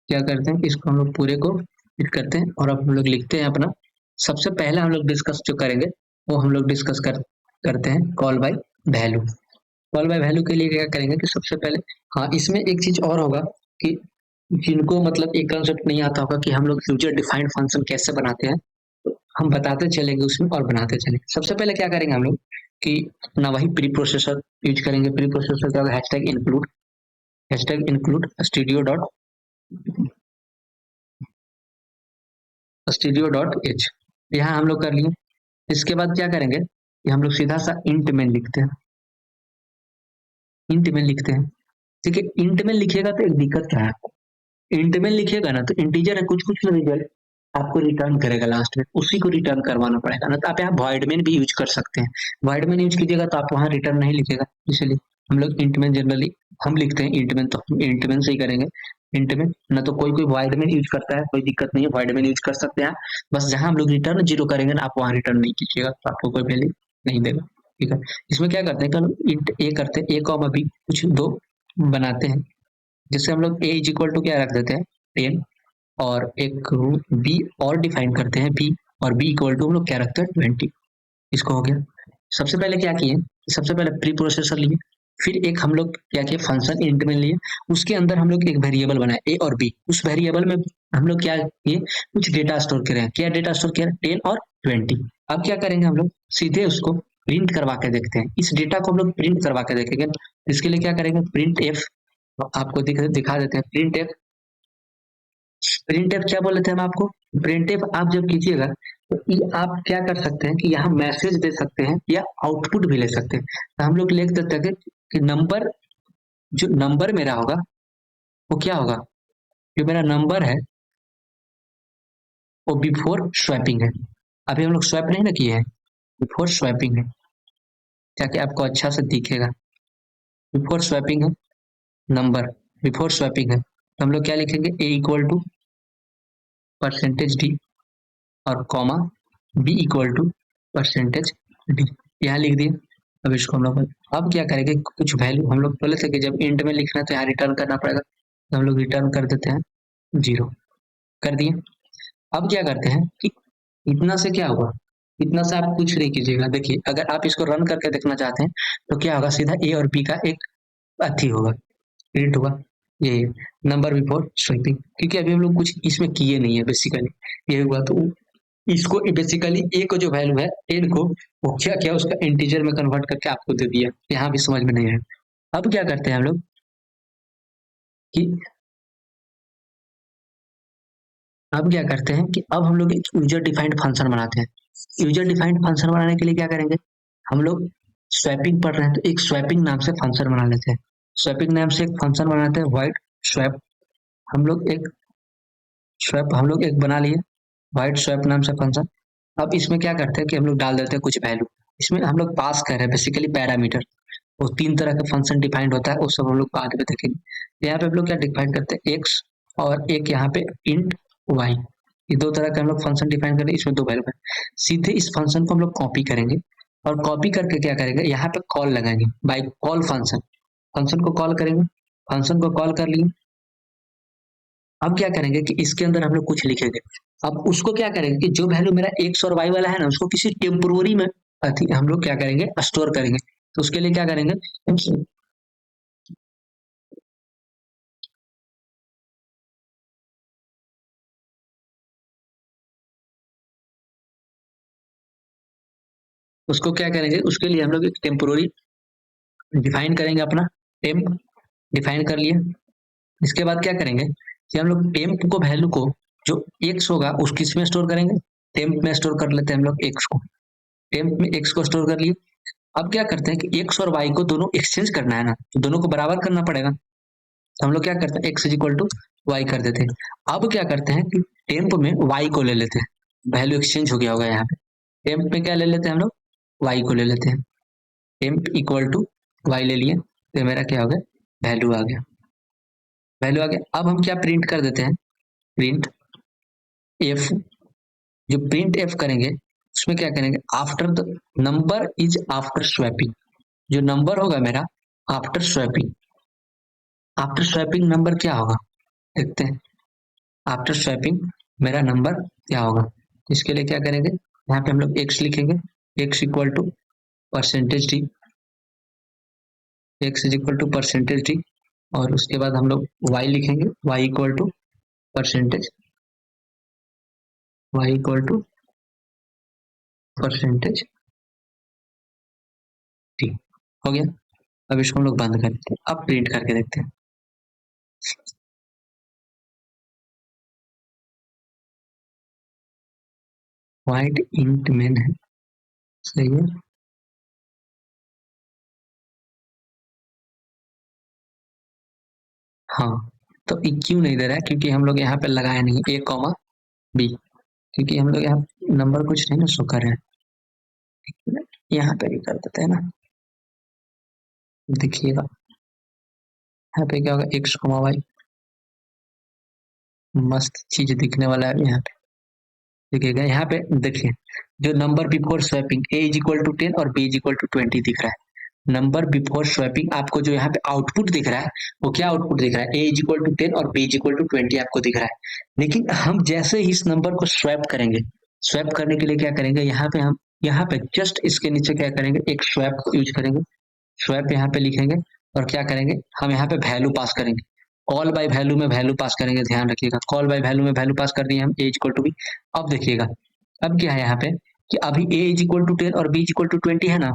क्या करते हैं, इसको हम लोग पूरे को फिट करते हैं और अब हम लोग लिखते हैं अपना। सबसे पहले हम लोग डिस्कस जो करेंगे वो हम लोग डिस्कस करते हैं call by value. Call by value के लिए क्या करेंगे कि सबसे पहले, हाँ इसमें एक चीज और होगा कि जिनको मतलब एक कंसेप्ट नहीं आता होगा कि हम लोग यूजर डिफाइंड फंक्शन कैसे बनाते हैं, तो हम बताते चलेंगे उसमें और बनाते चलेंगे। सबसे पहले क्या करेंगे हम लोग कि अपना वही प्री प्रोसेसर यूज करेंगे। प्री प्रोसेसर का हैशटैग इंक्लूड studio.h यहाँ हम लोग कर लिए। इसके बाद क्या करेंगे कि हम लोग सीधा सा इंट में लिखते हैं, इंट में लिखते हैं। ठीक है, इंट में लिखेगा तो एक दिक्कत क्या है, इंट में लिखेगा ना तो इंटीजर है, कुछ कुछ रिजल्ट आपको रिटर्न करेगा लास्ट में, उसी को रिटर्न करवाना पड़ेगा ना। तो आप यहाँ void main भी यूज कर सकते हैं। void main यूज कीजिएगा तो आप वहाँ रिटर्न नहीं लिखेगा, इसलिए हम लोग इंट में जनरली हम लिखते हैं इंट में, तो हम इंट में से ही करेंगे। इंट में ना तो कोई कोई void main यूज करता है, कोई दिक्कत नहीं है, void main यूज कर सकते हैं। बस जहां हम लोग रिटर्न जीरो करेंगे ना, आप वहाँ रिटर्न नहीं कीजिएगा, तो आपको कोई वैल्यू नहीं देगा। ठीक है, इसमें क्या करते हैं, इंट ए करते हैं, ए कॉमा बी कुछ दो बनाते हैं। जैसे हम लोग ए इज इक्वल टू क्या रख देते हैं 10, और एक बी और डिफाइन करते हैं बी, और बी इक्वल टू हम लोग क्या रखते हैं 20। इसको हो गया। सबसे पहले क्या किए, सबसे पहले प्री प्रोसेसर लिए, फिर एक हम लोग क्या किए फंक्शन इंट में लिए, उसके अंदर हम लोग एक वेरिएबल बनाए ए और बी। उस वेरिएबल में हम लोग क्या किए, कुछ डेटा स्टोर करें। क्या डेटा स्टोर किया, 10 और 20। अब क्या करेंगे हम लोग सीधे उसको प्रिंट करवा के देखते हैं, इस डेटा को हम लोग प्रिंट करवा के देखेंगे। इसके लिए क्या करेंगे, प्रिंट एफ, आपको दिखा देते हैं प्रिंट एफ। प्रिंट एफ क्या बोले थे हम आपको, प्रिंट एफ आप जब कीजिएगा तो ये आप क्या कर सकते हैं कि यहाँ मैसेज दे सकते हैं या आउटपुट भी ले सकते हैं। तो हम लोग लिख देते हैं कि नंबर, जो नंबर मेरा होगा वो क्या होगा, जो मेरा नंबर है वो बिफोर स्वैपिंग है। अभी हम लोग स्वैप नहीं ना किए हैं, बिफोर स्वैपिंग है, ताकि आपको अच्छा से दिखेगा। बिफोर स्वैपिंग है नंबर, बिफोर स्वैपिंग है, तो हम लोग क्या लिखेंगे, a equal to percentage d और comma b equal to percentage d, यहाँ लिख दिए। अब इसको हम लोग अब क्या करेंगे, कुछ वैल्यू हम लोग बोले थे कि जब इंट में लिखना है तो यहाँ रिटर्न करना पड़ेगा, तो हम लोग रिटर्न कर देते हैं 0 कर दिए। अब क्या करते हैं कि इतना से क्या होगा, इतना से आप कुछ नहीं कीजिएगा। देखिए अगर आप इसको रन करके देखना चाहते हैं तो क्या होगा, सीधा ए और बी का एक अथी होगा, प्रिंट होगा, ये नंबर बिफोर स्वीपिंग, क्योंकि अभी हम लोग कुछ इसमें किए नहीं है बेसिकली, ये हुआ। तो इसको बेसिकली ए को जो वैल्यू है 10 को, वो क्या क्या उसका इंटीजर में कन्वर्ट करके आपको दे दिया, यहाँ भी समझ में नहीं है। अब क्या करते हैं हम लोग कि अब क्या करते हैं कि अब हम लोग एक यूजर डिफाइंड फंक्शन बनाते हैं। यूजर डिफाइंड फंक्शन बनाने के लिए क्या करेंगे, हम लोग स्वैपिंग पढ़ रहे हैं तो एक स्वैपिंग नाम से फंक्शन बना लेते हैं। स्वैपिंग नाम से एक फंक्शन बनाते हैं, वाइट स्वैप, हम लोग एक स्वैप हम लोग एक बना लिए, वाइट स्वैप नाम से फंक्शन। अब इसमें क्या करते हैं कि हम लोग डाल देते हैं कुछ वैल्यू, इसमें हम लोग पास कर रहे हैं बेसिकली पैरामीटर। वो 3 तरह का फंक्शन डिफाइंड होता है, वो सब हम लोग बाद में देखेंगे। यहाँ पे हम लोग क्या डिफाइन करते हैं, एक्स और एक यहाँ पे इंट वाई, ये 2 तरह का हम लोग फंक्शन डिफाइन करेंगे, इसमें 2 वैल्यू है। सीधे इस फंक्शन को हम लोग कॉपी करेंगे और कॉपी करके क्या करेंगे, यहाँ पे कॉल लगाएंगे बाय कॉल फंक्शन, फंक्शन को कॉल करेंगे, फंक्शन को कॉल कर लिए। अब क्या करेंगे कि इसके अंदर हम लोग कुछ लिखेंगे। अब उसको क्या करेंगे कि जो वैल्यू मेरा एक्स और वाई वाला है ना, उसको किसी टेम्पोररी में हम लोग क्या करेंगे, स्टोर करेंगे। तो उसके लिए क्या करेंगे, उसको क्या करेंगे, उसके लिए हम लोग एक टेम्पोररी डिफाइन करेंगे अपना, टेम्प डिफाइन कर लिए। इसके बाद क्या करेंगे कि हम लोग टेम्प को वैल्यू को जो एक्स होगा उस किस में स्टोर करेंगे, टेम्प में स्टोर कर लेते हैं हम लोग एक्स को, टेम्प में एक्स को स्टोर कर लिए। अब क्या करते हैं कि एक्स और वाई को दोनों एक्सचेंज करना है ना, तो दोनों को बराबर करना पड़ेगा। तो हम लोग क्या करते हैं, x is equal to y कर देते हैं। अब क्या करते हैं कि टेम्प में वाई को ले लेते हैं, वैल्यू एक्सचेंज हो गया होगा यहाँ पे। टेम्प में क्या ले लेते हैं हम लोग, वाई को ले लेते हैं, टेम्प इक्वल टू y ले लिए, तो मेरा क्या हो गया, वैल्यू आ गया, वैल्यू आ गया। अब हम क्या प्रिंट कर देते हैं, प्रिंट एफ, जो प्रिंट एफ करेंगे उसमें क्या करेंगे, after the number is after swapping, जो नंबर होगा मेरा after swapping, after swapping number क्या होगा देखते हैं, आफ्टर स्वैपिंग मेरा नंबर क्या होगा। इसके लिए क्या करेंगे, यहाँ पे हम लोग एक्स लिखेंगे, x equal to percentage d, x is equal to percentage d, और उसके बाद हम लोग वाई लिखेंगे, y equal to percentage, y equal to percentage t, हो गया। अब इसको हम लोग बंद कर देते हैं, अब प्रिंट करके देखते हैं, वाइट इंट मेन है, सही है। हाँ, तो ये क्यों नहीं दे रहा है, क्योंकि हम लोग यहाँ पे लगाया नहीं ए कॉमा बी, क्योंकि हम लोग यहाँ नंबर कुछ नहीं ना शो कर रहे हैं, यहाँ पे भी कर देते हैं ना, देखिएगा यहाँ पे क्या होगा, एक्स कॉमा वाई, मस्त चीज दिखने वाला है यहाँ पे, देखिएगा यहाँ पे देखिए, जो number before swapping a is equal to 10 और बी इज इक्वल टू 20 दिख रहा है, नंबर बिफोर स्वैपिंग आपको जो यहाँ पे आउटपुट दिख रहा है वो क्या आउटपुट दिख रहा है, ए इज इक्वल टू 10 और बी इज इक्वल टू 20 आपको दिख रहा है। लेकिन हम जैसे ही इस नंबर को स्वैप करेंगे, स्वैप करने के लिए क्या करेंगे, यहाँ पे हम यहाँ पे जस्ट इसके नीचे क्या करेंगे, एक स्वैप यूज करेंगे, स्वैप यहाँ पे लिखेंगे और क्या करेंगे, हम यहाँ पे वैल्यू पास करेंगे, कॉल बाय वैल्यू में वैल्यू पास करेंगे, ध्यान रखिएगा, कॉल बाय वैल्यू में वैल्यू पास कर दिए हम, ए इक्वल टू बी। अब देखिएगा अब क्या है यहाँ पे, कि अभी ए इज इक्वल टू 10 और बी इज इक्वल टू 20 है ना,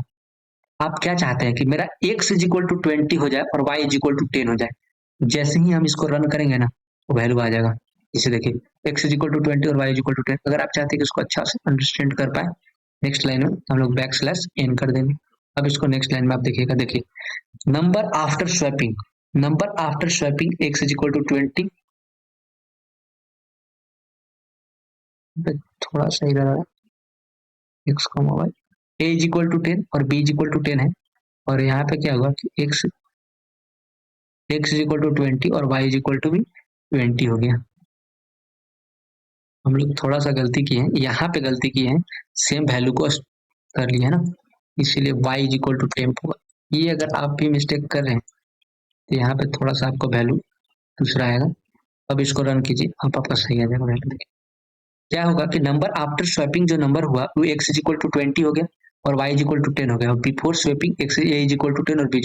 आप क्या चाहते हैं कि मेरा एक्स इज इक्वल टू 20 हो जाए और वाई इज इक्वल टू 10 हो जाए। जैसे ही हम इसको रन करेंगे ना तो वैल्यू आ जाएगा, इसे देखिए एक्स इज इक्वल टू 20 और वाई इज इक्वल टू 10। अगर आप चाहते हैं कि इसको अच्छा से अंडरस्टैंड कर पाए, नेक्स्ट लाइन में हम लोग बैक स्लैश एन कर देंगे। अब इसको नेक्स्ट लाइन में आप देखिएगा, देखिए number after swapping, number after swapping x is equal to 20, थोड़ा सही रहा है, x comma y, a is equal to 10 और बी इज इक्वल टू 10 है, और यहाँ पे क्या होगा कि x x is equal to 20 और वाई इज इक्वल टू भी 20 हो गया। हम लोग थोड़ा सा गलती किए हैं, यहाँ पे गलती की है, सेम वैल्यू को कर लिया है ना, इसीलिए y is equal to temp होगा। ये अगर आप भी मिस्टेक कर रहे हैं तो यहाँ पे थोड़ा सा आपको वैल्यू दूसरा आएगा। अब इसको रन कीजिए, आप आपका सही आ जाएगा वैल्यू। देखिए क्या होगा कि नंबर आफ्टर स्वैपिंग जो नंबर हुआ वो x इज इक्वल टू 20 हो गया और y इज इक्वल टू 10 हो गया, और before swapping x is equal to 10 और b।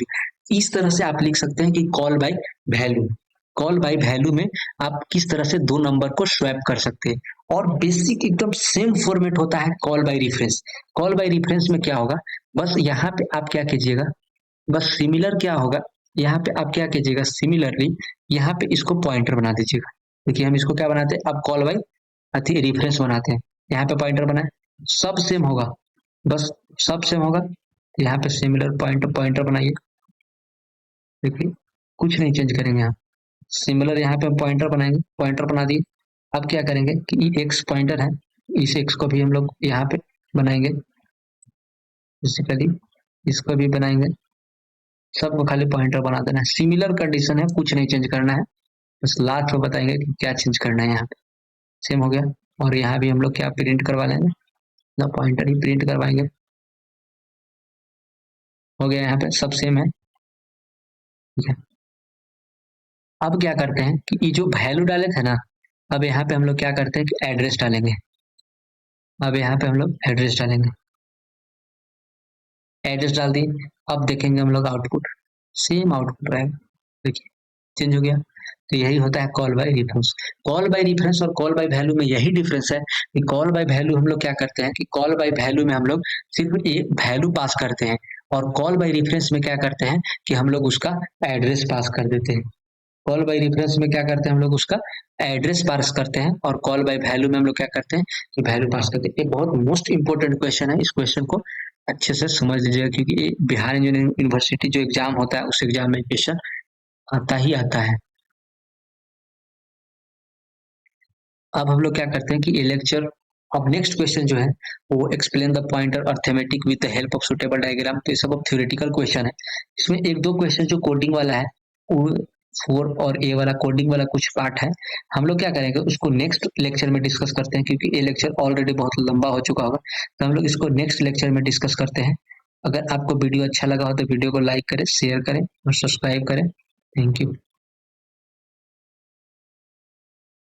इस तरह से आप लिख सकते हैं कि call by value, call by value में आप किस तरह से दो नंबर को स्वैप कर सकते हैं। और बेसिक एकदम सेम फॉर्मेट होता है call by reference. Call by reference में क्या होगा, बस यहाँ पे आप क्या कीजिएगा, बस सिमिलर क्या होगा, यहाँ पे आप क्या कीजिएगा, सिमिलरली यहाँ पे इसको पॉइंटर बना दीजिएगा। देखिए हम इसको क्या बनाते हैं, अब कॉल बाय अति रेफरेंस बनाते हैं, यहाँ पे पॉइंटर बनाए, सब सेम होगा, बस सब सेम होगा, यहाँ पे सिमिलर पॉइंटर बनाइए। देखिए कुछ नहीं चेंज करेंगे, यहाँ सिमिलर यहाँ पे हम पॉइंटर बनाएंगे, पॉइंटर बना दिए। अब क्या करेंगे कि ये एक्स पॉइंटर है, इस एक्स को भी हम लोग यहाँ पे बनाएंगे, बेसिकली इसको भी बनाएंगे, सबको खाली पॉइंटर बना देना है। सिमिलर कंडीशन है, कुछ नहीं चेंज करना है, बस लास्ट में बताएंगे कि क्या चेंज करना है। यहाँ पे सेम हो गया, और यहाँ भी हम लोग क्या प्रिंट करवा लेंगे, ना पॉइंटर ही प्रिंट करवाएंगे, हो गया, यहाँ पे सब सेम है, ठीक है। अब क्या करते हैं कि ये जो वैल्यू डाले थे ना, अब यहाँ पे हम लोग क्या करते हैं कि एड्रेस डालेंगे, अब यहाँ पे हम लोग एड्रेस डालेंगे, एड्रेस डाल दिए। अब देखेंगे हम लोग आउटपुट, सेम आउटपुट रहेगा, देखिए चेंज हो गया। तो यही होता है call by reference. Call by reference और कॉल बाय वैल्यू में यही डिफरेंस है कि कॉल बाय वैल्यू हम लोग क्या करते हैं कि कॉल बाय वैल्यू में हम लोग सिर्फ एक वैल्यू पास करते हैं, और कॉल बाय रेफरेंस में क्या करते हैं कि हम लोग उसका एड्रेस पास कर देते हैं। कॉल बाय रेफरेंस में क्या करते हैं, हम लोग उसका एड्रेस पास करते हैं, और कॉल बाय वैल्यू में हम लोग क्या करते हैं कि वैल्यू पास करते हैं। ये बहुत मोस्ट इंपॉर्टेंट क्वेश्चन है, इस क्वेश्चन को अच्छे से समझ लीजिएगा, क्योंकि ये बिहार इंजीनियरिंग यूनिवर्सिटी जो एग्जाम होता है उस एग्जाम में क्वेश्चन आता ही आता है। अब हम लोग क्या करते हैं कि ये लेक्चर अब नेक्स्ट क्वेश्चन जो है वो explain the pointer arithmetic with the help of suitable diagram. तो ये सब अब थ्योरेटिकल क्वेश्चन है। इसमें एक दो क्वेश्चन जो कोडिंग वाला है वो 4 और ए वाला कोडिंग वाला कुछ पार्ट है, हम लोग क्या करेंगे उसको नेक्स्ट लेक्चर में डिस्कस करते हैं, क्योंकि ये लेक्चर ऑलरेडी बहुत लंबा हो चुका होगा, तो हम लोग इसको नेक्स्ट लेक्चर में डिस्कस करते हैं। अगर आपको वीडियो अच्छा लगा हो तो वीडियो को लाइक करें, शेयर करें और सब्सक्राइब करें। Thank you.